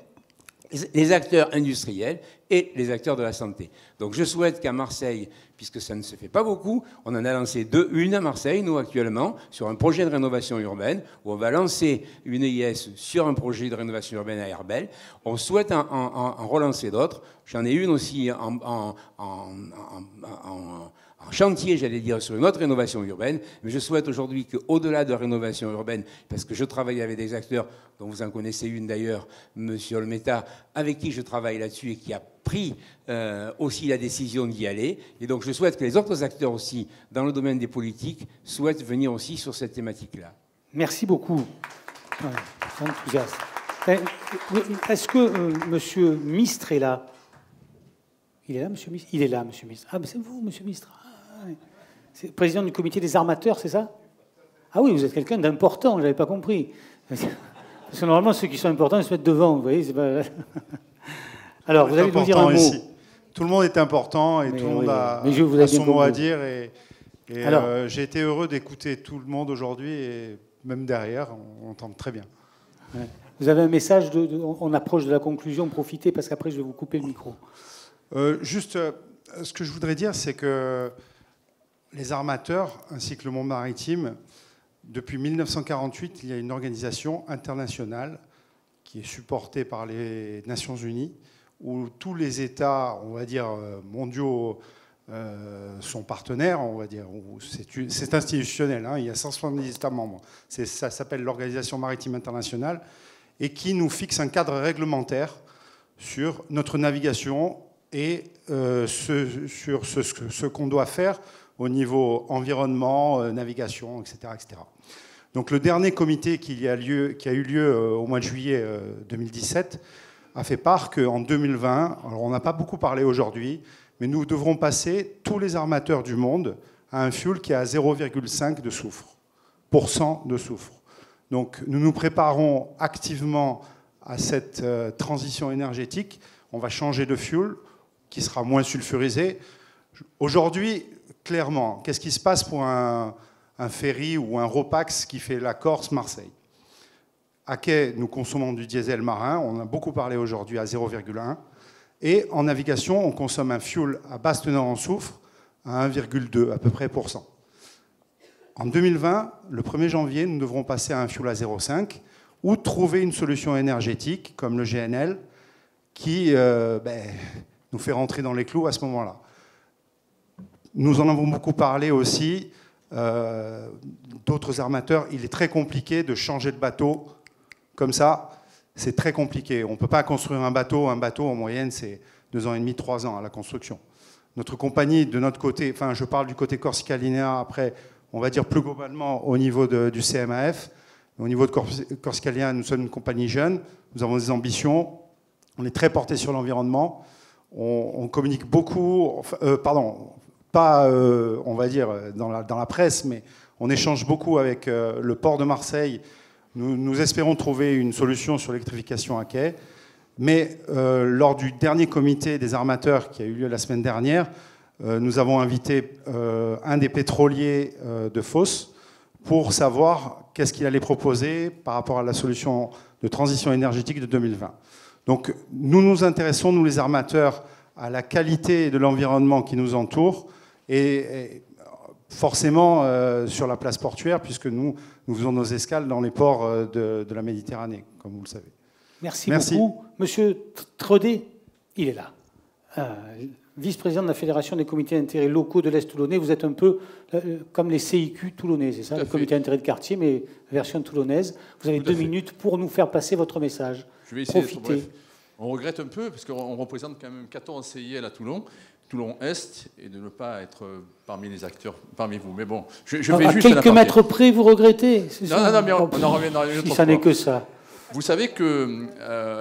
les acteurs industriels et les acteurs de la santé. Donc je souhaite qu'à Marseille, puisque ça ne se fait pas beaucoup, on en a lancé une à Marseille, nous actuellement, sur un projet de rénovation urbaine, où on va lancer une EIS sur un projet de rénovation urbaine à Herbel. On souhaite en relancer d'autres. J'en ai une aussi en chantier, j'allais dire, sur une autre rénovation urbaine. Mais je souhaite aujourd'hui qu'au-delà de la rénovation urbaine, parce que je travaille avec des acteurs, dont vous en connaissez une d'ailleurs, Monsieur Olmeta, avec qui je travaille là-dessus et qui a pris aussi la décision d'y aller. Et donc je souhaite que les autres acteurs aussi, dans le domaine des politiques, souhaitent venir aussi sur cette thématique-là. Merci beaucoup. Ouais, enthousiaste. Est-ce que Monsieur Mistre est là? Il est là, Monsieur Mistre? Il est là, Monsieur Mistre. Ah, mais c'est vous, Monsieur Mistre. C'est président du comité des armateurs, c'est ça? Ah oui, vous êtes quelqu'un d'important, je n'avais pas compris. Parce que normalement, ceux qui sont importants, ils se mettent devant, vous voyez. Pas... Alors, vous allez nous dire un mot. Ici. Tout le monde est important et tout le monde a son mot à dire. Et j'ai été heureux d'écouter tout le monde aujourd'hui et même derrière, on entend très bien. Ouais. Vous avez un message, on approche de la conclusion, profitez parce qu'après, je vais vous couper le micro. Juste, ce que je voudrais dire, c'est que les armateurs, ainsi que le monde maritime, depuis 1948, il y a une organisation internationale qui est supportée par les Nations Unies, où tous les États, on va dire, mondiaux sont partenaires, on va dire. C'est institutionnel, hein, il y a 170 États membres. Ça s'appelle l'Organisation maritime internationale, et qui nous fixe un cadre réglementaire sur notre navigation et sur ce qu'on doit faire au niveau environnement, navigation, etc., etc. Donc le dernier comité qui a eu lieu au mois de juillet 2017 a fait part qu'en 2020, alors on n'a pas beaucoup parlé aujourd'hui, mais nous devrons passer tous les armateurs du monde à un fuel qui a 0,5 de soufre, % de soufre. Donc nous nous préparons activement à cette transition énergétique. On va changer de fuel qui sera moins sulfurisé. Aujourd'hui, clairement, qu'est-ce qui se passe pour un ferry ou un Ropax qui fait la Corse-Marseille? À quai, nous consommons du diesel marin, on en a beaucoup parlé aujourd'hui, à 0,1. Et en navigation, on consomme un fuel à basse teneur en soufre à 1,2 à peu près %. En 2020, le 1er janvier, nous devrons passer à un fuel à 0,5 ou trouver une solution énergétique comme le GNL qui nous fait rentrer dans les clous à ce moment-là. Nous en avons beaucoup parlé aussi, d'autres armateurs. Il est très compliqué de changer de bateau comme ça. C'est très compliqué. On ne peut pas construire un bateau. Un bateau, en moyenne, c'est 2 ans et demi, 3 ans à la construction. Notre compagnie, de notre côté, enfin, je parle du côté Corsica Linea, après, on va dire plus globalement au niveau du CMAF. Au niveau de Corsica Linea, nous sommes une compagnie jeune. Nous avons des ambitions. On est très porté sur l'environnement. On communique beaucoup, on va dire, dans la presse, mais on échange beaucoup avec le port de Marseille. Nous espérons trouver une solution sur l'électrification à quai. Mais lors du dernier comité des armateurs qui a eu lieu la semaine dernière, nous avons invité un des pétroliers de Fos pour savoir qu'est-ce qu'il allait proposer par rapport à la solution de transition énergétique de 2020. Donc nous nous intéressons, nous les armateurs, à la qualité de l'environnement qui nous entoure et forcément sur la place portuaire, puisque nous faisons nos escales dans les ports de la Méditerranée, comme vous le savez. Merci beaucoup. Monsieur Tredet, il est là. vice-président de la Fédération des comités d'intérêt locaux de l'Est toulonnais. Vous êtes un peu comme les CIQ toulonnais, c'est ça, le comité d'intérêt de quartier, mais version toulonnaise. Vous avez 2 minutes pour nous faire passer votre message. Je vais essayer Profitez. d'être bref. On regrette un peu, parce qu'on représente quand même 14 CIL à Toulon, Toulon-Est, et de ne pas être parmi les acteurs, parmi vous. Mais bon, je fais à juste quelques mètres près, vous regrettez. Non, mais on en revient dans si ça n'est que ça. Vous savez que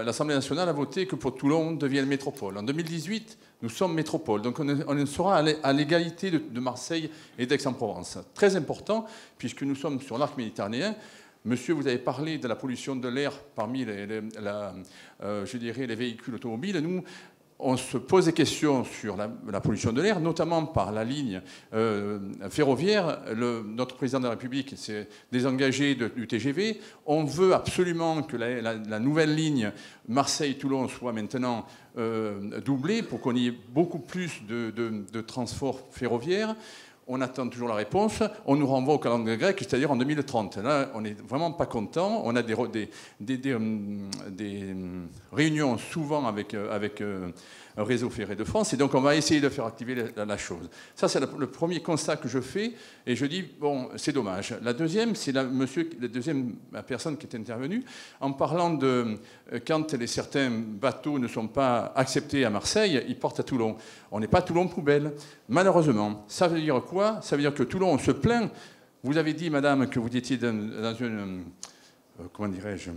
l'Assemblée nationale a voté que pour Toulon devienne métropole. En 2018, nous sommes métropole. Donc on sera à l'égalité de Marseille et d'Aix-en-Provence. Très important, puisque nous sommes sur l'arc méditerranéen. Monsieur, vous avez parlé de la pollution de l'air parmi je dirais, les véhicules automobiles. Nous, on se pose des questions sur la pollution de l'air, notamment par la ligne ferroviaire. Notre président de la République s'est désengagé du TGV. On veut absolument que la nouvelle ligne Marseille-Toulon soit maintenant doublée pour qu'on y ait beaucoup plus de transport ferroviaire. On attend toujours la réponse. On nous renvoie au calendrier grec, c'est-à-dire en 2030. Là, on n'est vraiment pas content. On a des réunions souvent avec un réseau ferré de France, et donc on va essayer de faire activer la chose. Ça, c'est le premier constat que je fais, et je dis, bon, c'est dommage. La deuxième, c'est la deuxième personne qui est intervenue, en parlant de quand certains bateaux ne sont pas acceptés à Marseille, ils portent à Toulon. On n'est pas Toulon poubelle, malheureusement. Ça veut dire quoi? Ça veut dire que Toulon, on se plaint. Vous avez dit, madame, que vous étiez dans une... comment dirais-je,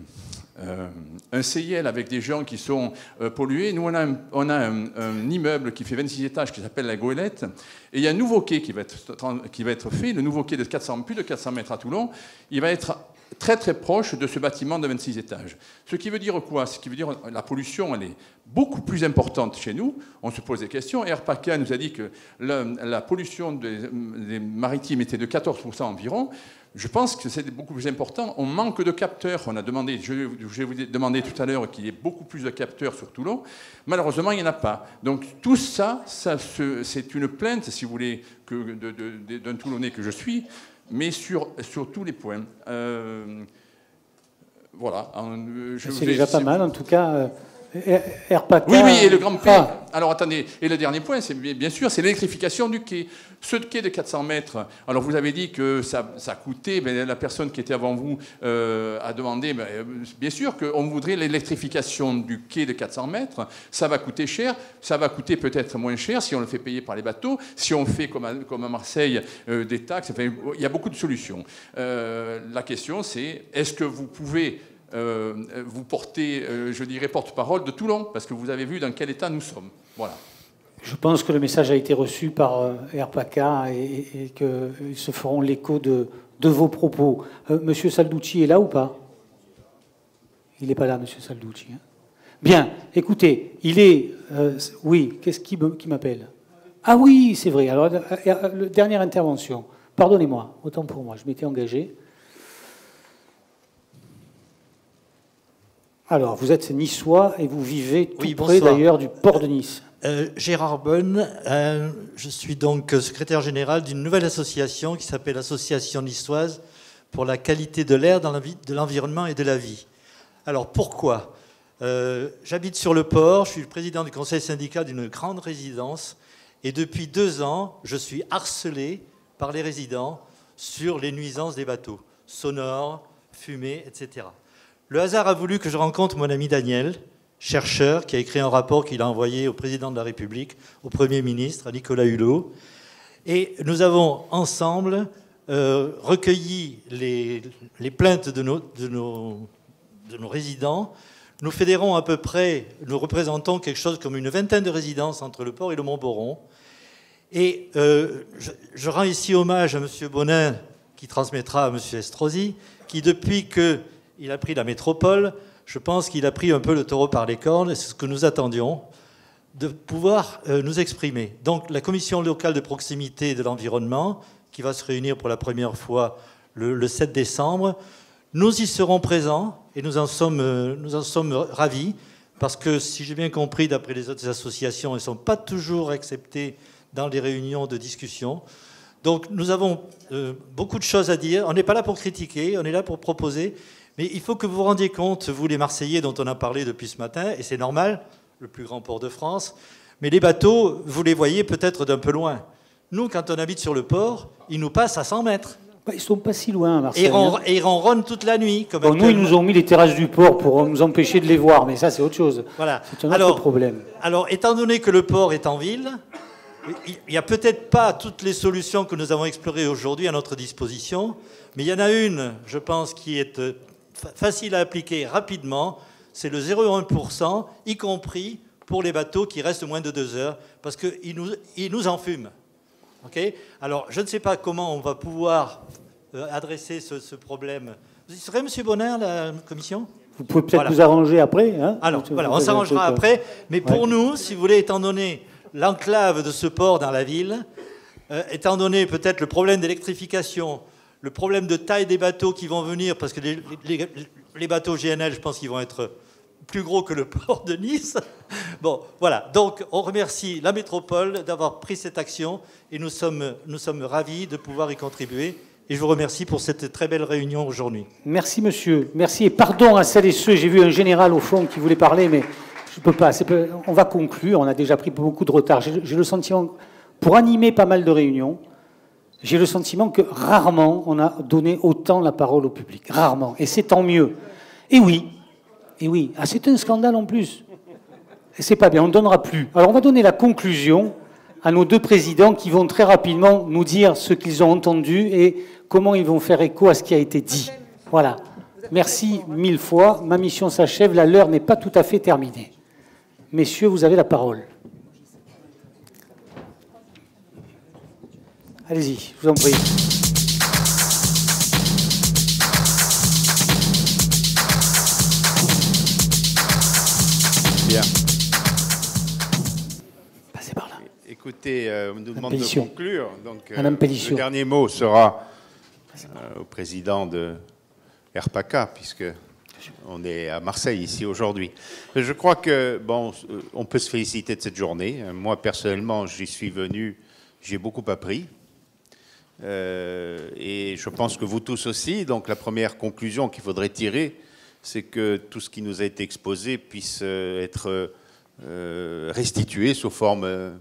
un CIL avec des gens qui sont pollués. Nous, on a un immeuble qui fait 26 étages qui s'appelle la Goélette. Et il y a un nouveau quai qui va être fait, le nouveau quai de plus de 400 mètres à Toulon. Il va être très très proche de ce bâtiment de 26 étages. Ce qui veut dire quoi? Ce qui veut dire que la pollution, elle est beaucoup plus importante chez nous. On se pose des questions. RPACA nous a dit que la pollution des maritimes était de 14% environ. Je pense que c'est beaucoup plus important. On manque de capteurs. On a demandé, je vous ai demandé tout à l'heure qu'il y ait beaucoup plus de capteurs sur Toulon. Malheureusement, il n'y en a pas. Donc tout ça c'est une plainte, si vous voulez, d'un Toulonnais que je suis, mais sur tous les points. Voilà. C'est déjà pas mal, en tout cas. RPACA. Oui, et le grand P. Alors attendez, et le dernier point, c'est bien sûr, c'est l'électrification du quai. Ce quai de 400 mètres, alors vous avez dit que ça coûtait, mais la personne qui était avant vous a demandé, bien sûr qu'on voudrait l'électrification du quai de 400 mètres, ça va coûter cher, ça va coûter peut-être moins cher si on le fait payer par les bateaux, si on fait comme à Marseille des taxes, enfin, il y a beaucoup de solutions. La question c'est, est-ce que vous pouvez... vous portez, je dirais, porte-parole de Toulon, parce que vous avez vu dans quel état nous sommes. Voilà. Je pense que le message a été reçu par RPACA et qu'ils se feront l'écho de vos propos. Monsieur Salducci est là ou pas? Il n'est pas là, Monsieur Salducci. Hein. Bien, écoutez, il est... oui, qu'est-ce qui m'appelle? Ah oui, c'est vrai. Alors, dernière intervention. Pardonnez-moi, autant pour moi, je m'étais engagé. Alors, vous êtes niçois et vous vivez tout près d'ailleurs du port de Nice. Gérard Bonne, je suis donc secrétaire général d'une nouvelle association qui s'appelle l'Association niçoise pour la qualité de l'air, de l'environnement et de la vie. Alors pourquoi? J'habite sur le port, je suis le président du conseil syndical d'une grande résidence et depuis 2 ans, je suis harcelé par les résidents sur les nuisances des bateaux, sonores, fumée, etc. Le hasard a voulu que je rencontre mon ami Daniel, chercheur, qui a écrit un rapport qu'il a envoyé au président de la République, au Premier ministre, à Nicolas Hulot. Et nous avons ensemble recueilli les plaintes de nos résidents. Nous fédérons à peu près, nous représentons quelque chose comme une 20aine de résidences entre le port et le Mont-Boron. Et je rends ici hommage à M. Bonin, qui transmettra à M. Estrosi, qui depuis qu'il a pris la métropole, je pense qu'il a pris un peu le taureau par les cornes, et c'est ce que nous attendions, de pouvoir nous exprimer. Donc la commission locale de proximité de l'environnement, qui va se réunir pour la première fois le 7 décembre, nous y serons présents et nous en sommes ravis, parce que si j'ai bien compris, d'après les autres associations, elles ne sont pas toujours acceptées dans les réunions de discussion. Donc nous avons beaucoup de choses à dire. On n'est pas là pour critiquer, on est là pour proposer. Mais il faut que vous vous rendiez compte, vous les Marseillais dont on a parlé depuis ce matin, et c'est normal, le plus grand port de France, Mais les bateaux, vous les voyez peut-être d'un peu loin. Nous, quand on habite sur le port, ils nous passent à 100 mètres. Ils ne sont pas si loin, Marseille. Et ils ronronnent toute la nuit. Comme bon, nous, ils nous ont mis les terrasses du port pour nous empêcher de les voir, mais ça, c'est autre chose. Voilà. C'est un autre problème. Alors, étant donné que le port est en ville, il n'y a peut-être pas toutes les solutions que nous avons explorées aujourd'hui à notre disposition, mais il y en a une, je pense, qui est facile à appliquer rapidement, c'est le 0,1%, y compris pour les bateaux qui restent moins de 2 heures, parce qu'ils nous enfument. Okay. Alors, je ne sais pas comment on va pouvoir adresser ce problème. Vous y serez, M. Bonner, la commission ? Vous pouvez peut-être vous arranger après. Hein. Alors, voilà, on s'arrangera après. Mais pour nous, si vous voulez, étant donné l'enclave de ce port dans la ville, étant donné peut-être le problème d'électrification, le problème de taille des bateaux qui vont venir, parce que les bateaux GNL, je pense qu'ils vont être plus gros que le port de Nice. Bon, voilà. Donc, on remercie la métropole d'avoir pris cette action et nous sommes ravis de pouvoir y contribuer. Et je vous remercie pour cette très belle réunion aujourd'hui. Merci, monsieur. Merci. Et pardon à celles et ceux, j'ai vu un général au fond qui voulait parler, mais je ne peux pas. On va conclure. On a déjà pris beaucoup de retard. J'ai le sentiment, pour animer pas mal de réunions, j'ai le sentiment que rarement on a donné autant la parole au public. Rarement. Et c'est tant mieux. Et oui. Ah, c'est un scandale en plus. Et c'est pas bien. On ne donnera plus. Alors, on va donner la conclusion à nos 2 présidents qui vont très rapidement nous dire ce qu'ils ont entendu et comment ils vont faire écho à ce qui a été dit. Voilà. Merci 1000 fois. Ma mission s'achève. La leur n'est pas tout à fait terminée. Messieurs, vous avez la parole. Allez-y, je vous en prie. Bien. Passez par là. Écoutez, on nous demande de conclure. Donc, le dernier mot sera au président de RPACA, puisque on est à Marseille ici aujourd'hui. Je crois que bon, on peut se féliciter de cette journée. Moi, personnellement, j'y suis venu, j'ai beaucoup appris. Et je pense que vous tous aussi. Donc, la première conclusion qu'il faudrait tirer, c'est que tout ce qui nous a été exposé puisse être restitué sous forme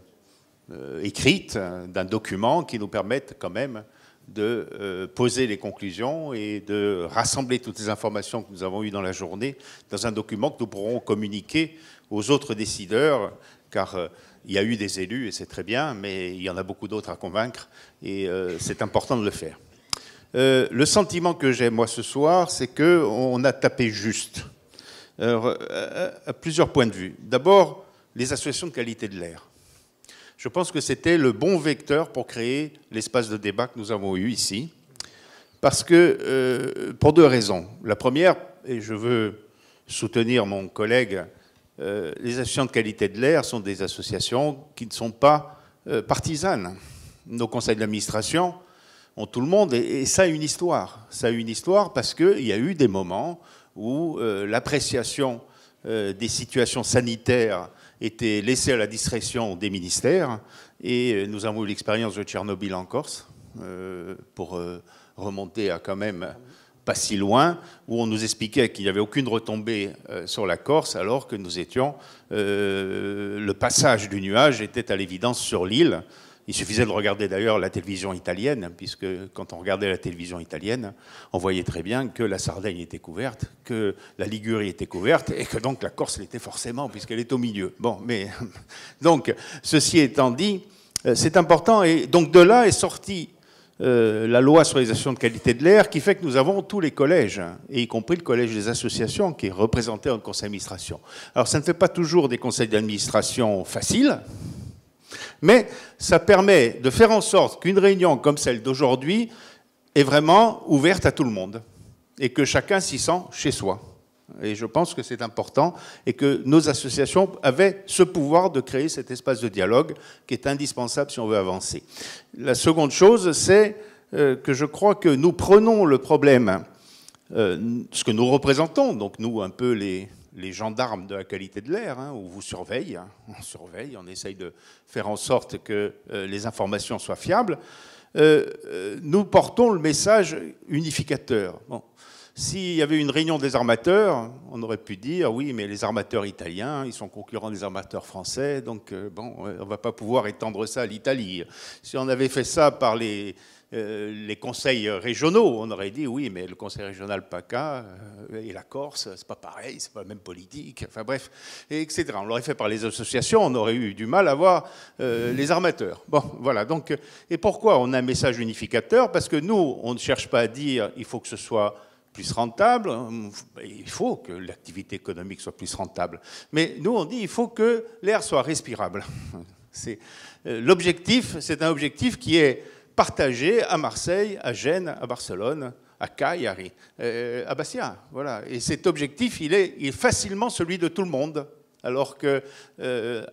écrite d'un document qui nous permette quand même de poser les conclusions et de rassembler toutes les informations que nous avons eues dans la journée dans un document que nous pourrons communiquer aux autres décideurs, car il y a eu des élus, et c'est très bien, mais il y en a beaucoup d'autres à convaincre, et c'est important de le faire. Le sentiment que j'ai, moi, ce soir, c'est qu'on a tapé juste, à plusieurs points de vue. D'abord, les associations de qualité de l'air. Je pense que c'était le bon vecteur pour créer l'espace de débat que nous avons eu ici, parce que, pour 2 raisons. La première, et je veux soutenir mon collègue, les associations de qualité de l'air sont des associations qui ne sont pas partisanes. Nos conseils d'administration ont tout le monde, et ça a une histoire. Ça a une histoire parce qu'il y a eu des moments où l'appréciation des situations sanitaires était laissée à la discrétion des ministères, et nous avons eu l'expérience de Tchernobyl en Corse, pour remonter à quand même pas si loin, où on nous expliquait qu'il n'y avait aucune retombée sur la Corse, alors que nous étions... le passage du nuage était à l'évidence sur l'île. Il suffisait de regarder d'ailleurs la télévision italienne, puisque quand on regardait la télévision italienne, on voyait très bien que la Sardaigne était couverte, que la Ligurie était couverte, et que donc la Corse l'était forcément, puisqu'elle est au milieu. Bon, mais donc, ceci étant dit, c'est important, et donc de là est sortie la loi sur les associations de qualité de l'air, qui fait que nous avons tous les collèges, et y compris le collège des associations, qui est représenté dans le conseil d'administration. Alors, ça ne fait pas toujours des conseils d'administration faciles, mais ça permet de faire en sorte qu'une réunion comme celle d'aujourd'hui est vraiment ouverte à tout le monde et que chacun s'y sent chez soi. Et je pense que c'est important et que nos associations avaient ce pouvoir de créer cet espace de dialogue qui est indispensable si on veut avancer. La seconde chose, c'est que je crois que nous prenons le problème, ce que nous représentons, donc nous un peu les gendarmes de la qualité de l'air, hein, où on surveille, on essaye de faire en sorte que les informations soient fiables, nous portons le message unificateur. Bon, S'il y avait une réunion des armateurs, on aurait pu dire, oui, mais les armateurs italiens, ils sont concurrents des armateurs français, donc bon, on ne va pas pouvoir étendre ça à l'Italie. Si on avait fait ça par les conseils régionaux, on aurait dit oui, mais le conseil régional PACA et la Corse, c'est pas pareil, c'est pas la même politique, enfin bref, etc. On l'aurait fait par les associations, on aurait eu du mal à voir les armateurs. Bon, voilà. Donc, et pourquoi on a un message unificateur? Parce que nous, on ne cherche pas à dire il faut que ce soit plus rentable, il faut que l'activité économique soit plus rentable. Mais nous, on dit il faut que l'air soit respirable. L'objectif, c'est un objectif qui est partagé à Marseille, à Gênes, à Barcelone, à Cagliari, à Bastia. Voilà. Et cet objectif, il est facilement celui de tout le monde. Alors que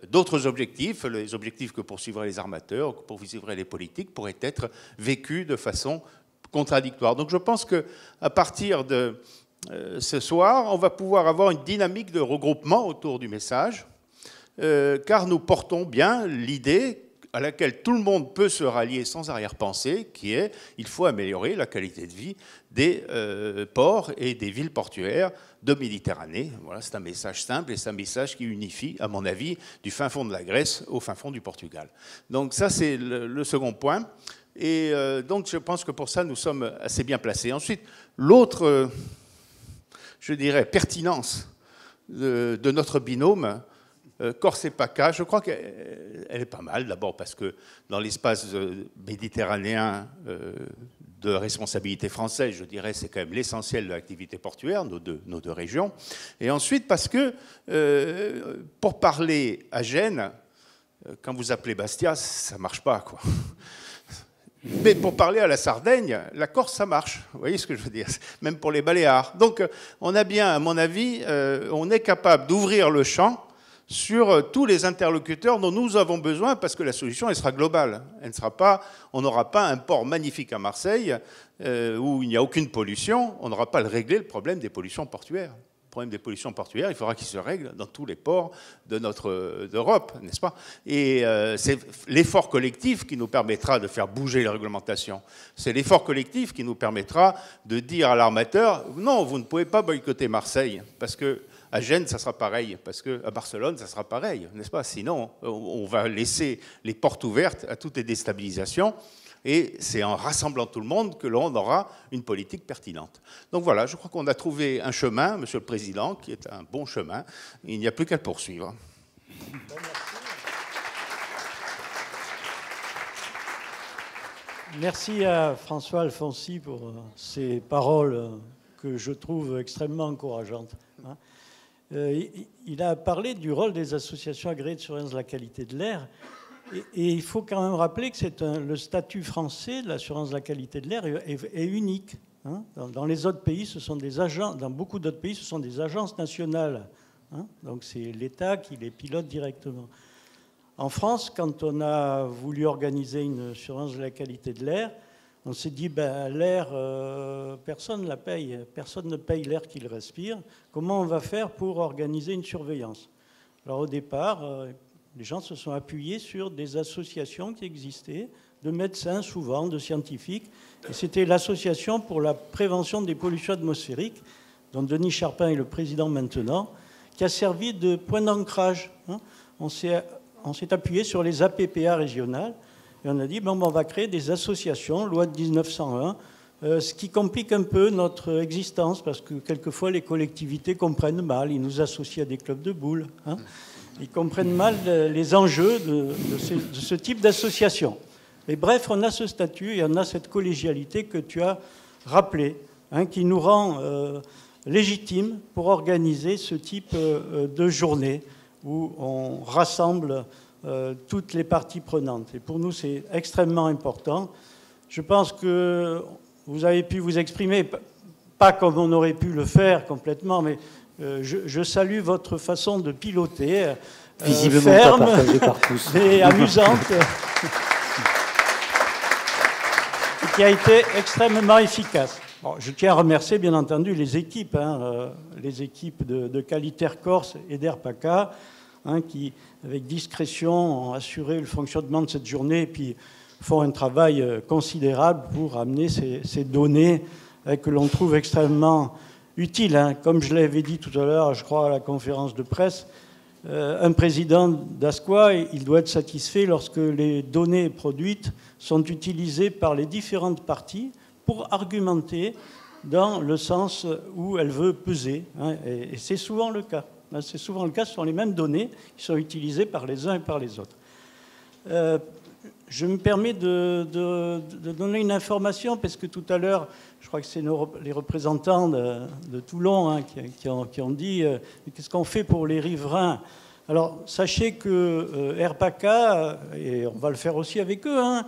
d'autres objectifs, les objectifs que poursuivraient les armateurs, que poursuivraient les politiques, pourraient être vécus de façon contradictoire. Donc je pense qu'à partir de ce soir, on va pouvoir avoir une dynamique de regroupement autour du message, car nous portons bien l'idée à laquelle tout le monde peut se rallier sans arrière-pensée, qui est il faut améliorer la qualité de vie des ports et des villes portuaires de Méditerranée. Voilà, c'est un message simple et c'est un message qui unifie, à mon avis, du fin fond de la Grèce au fin fond du Portugal. Donc ça, c'est le second point. Et donc je pense que pour ça, nous sommes assez bien placés. Ensuite, l'autre, je dirais, pertinence de notre binôme, Corse et PACA, je crois qu'elle est pas mal, d'abord parce que dans l'espace méditerranéen de responsabilité française, je dirais, c'est quand même l'essentiel de l'activité portuaire, nos deux régions. Et ensuite parce que, pour parler à Gênes, quand vous appelez Bastia, ça ne marche pas, quoi. Mais pour parler à la Sardaigne, la Corse, ça marche. Vous voyez ce que je veux dire? Même pour les Baléares. Donc, on a bien, à mon avis, on est capable d'ouvrir le champ sur tous les interlocuteurs dont nous avons besoin, parce que la solution, elle sera globale. Elle ne sera pas, on n'aura pas un port magnifique à Marseille où il n'y a aucune pollution. On n'aura pas le régler le problème des pollutions portuaires. Le problème des pollutions portuaires, il faudra qu'il se règle dans tous les ports d'Europe, n'est-ce pas? Et c'est l'effort collectif qui nous permettra de faire bouger les réglementations. C'est l'effort collectif qui nous permettra de dire à l'armateur, non, vous ne pouvez pas boycotter Marseille, parce que à Gênes, ça sera pareil, parce qu'à Barcelone, ça sera pareil, n'est-ce pas? Sinon, on va laisser les portes ouvertes à toutes les déstabilisations, et c'est en rassemblant tout le monde que l'on aura une politique pertinente. Donc voilà, je crois qu'on a trouvé un chemin, Monsieur le Président, qui est un bon chemin. Il n'y a plus qu'à le poursuivre. Merci à François Alfonsi pour ces paroles que je trouve extrêmement encourageantes. Il a parlé du rôle des associations agréées de surveillance de la qualité de l'air. Et il faut quand même rappeler que le statut français de l'assurance de la qualité de l'air est unique. Dans les autres pays, ce sont des agents. Dans beaucoup d'autres pays, ce sont des agences nationales. Donc c'est l'État qui les pilote directement. En France, quand on a voulu organiser une assurance de la qualité de l'air, on s'est dit, l'air, personne ne la paye. Personne ne paye l'air qu'il respire. Comment on va faire pour organiser une surveillance? Alors au départ, les gens se sont appuyés sur des associations qui existaient, de médecins souvent, de scientifiques. Et c'était l'association pour la prévention des pollutions atmosphériques, dont Denis Charpin est le président maintenant, qui a servi de point d'ancrage. On s'est appuyé sur les APPA régionales. Et on a dit, on va créer des associations, loi de 1901, ce qui complique un peu notre existence, parce que quelquefois les collectivités comprennent mal, ils nous associent à des clubs de boules, ils comprennent mal les enjeux de ce type d'association. Mais bref, on a ce statut et on a cette collégialité que tu as rappelée, qui nous rend légitimes pour organiser ce type de journée où on rassemble toutes les parties prenantes. Et pour nous, c'est extrêmement important. Je pense que vous avez pu vous exprimer, pas comme on aurait pu le faire complètement, mais je salue votre façon de piloter, visiblement ferme pas partagée par tous, et amusante, qui a été extrêmement efficace. Bon, je tiens à remercier bien entendu les équipes de Qualitaire Corse et d'Air PACA, qui, avec discrétion, ont assuré le fonctionnement de cette journée et puis font un travail considérable pour amener ces données que l'on trouve extrêmement utile. Hein. Comme je l'avais dit tout à l'heure, je crois, à la conférence de presse, un président d'ASQUA, il doit être satisfait lorsque les données produites sont utilisées par les différentes parties pour argumenter dans le sens où elle veut peser. Hein. Et c'est souvent le cas. C'est souvent le cas, ce sont les mêmes données qui sont utilisées par les uns et par les autres. Je me permets de donner une information, parce que tout à l'heure, je crois que c'est les représentants de Toulon hein, qui ont dit qu'est-ce qu'on fait pour les riverains. Alors, sachez que RPACA, et on va le faire aussi avec eux, hein,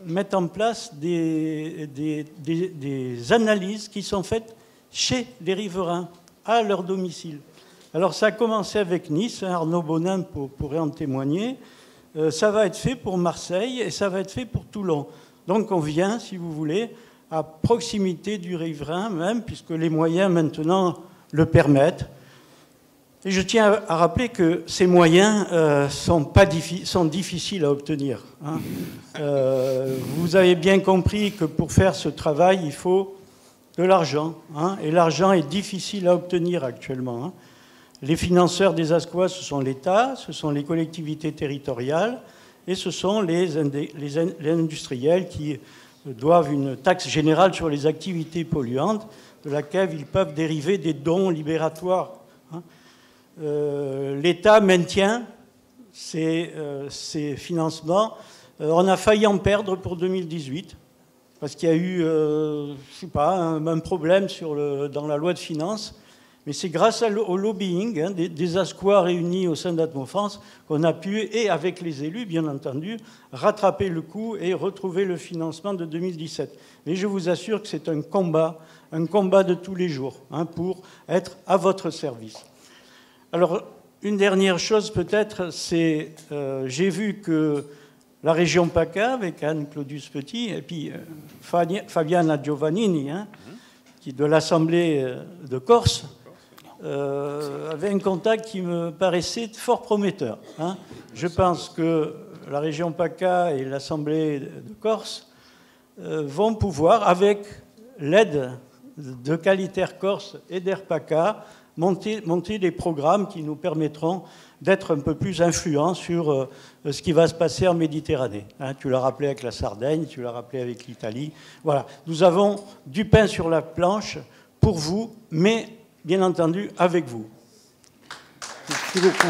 mettent en place des analyses qui sont faites chez les riverains, à leur domicile. Alors, ça a commencé avec Nice, hein, Arnaud Bonin pourrait en témoigner. Ça va être fait pour Marseille et ça va être fait pour Toulon. Donc, on vient, si vous voulez, à proximité du riverain même, puisque les moyens maintenant le permettent. Et je tiens à rappeler que ces moyens sont difficiles à obtenir. Hein. Vous avez bien compris que pour faire ce travail, il faut de l'argent. Hein, et l'argent est difficile à obtenir actuellement. Hein. Les financeurs des ASQUA, ce sont l'État, ce sont les collectivités territoriales et ce sont les industriels qui doivent une taxe générale sur les activités polluantes de laquelle ils peuvent dériver des dons libératoires. Hein. L'État maintient ces financements. On a failli en perdre pour 2018 parce qu'il y a eu, je sais pas, un problème dans la loi de finances. Mais c'est grâce au lobbying hein, des ASQUA réunis au sein d'Atmofrance qu'on a pu, et avec les élus bien entendu, rattraper le coup et retrouver le financement de 2017. Et je vous assure que c'est un combat de tous les jours hein, pour être à votre service. Alors, une dernière chose peut-être, c'est j'ai vu que la région PACA, avec Anne-Claudius Petit, et puis Fabiana Giovannini, hein, qui est de l'Assemblée de Corse, avait un contact qui me paraissait fort prometteur. Hein. Je pense que la région PACA et l'Assemblée de Corse vont pouvoir, avec l'aide de Qualitaire Corse et d'AirPACA, monter des programmes qui nous permettront d'être un peu plus influents sur ce qui va se passer en Méditerranée. Hein, tu l'as rappelé avec la Sardaigne, tu l'as rappelé avec l'Italie. Voilà, nous avons du pain sur la planche pour vous, mais bien entendu avec vous. Merci beaucoup.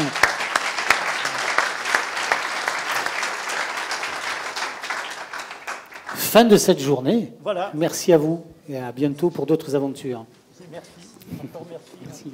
Fin de cette journée. Voilà. Merci à vous et à bientôt pour d'autres aventures. Merci. Encore merci. Merci.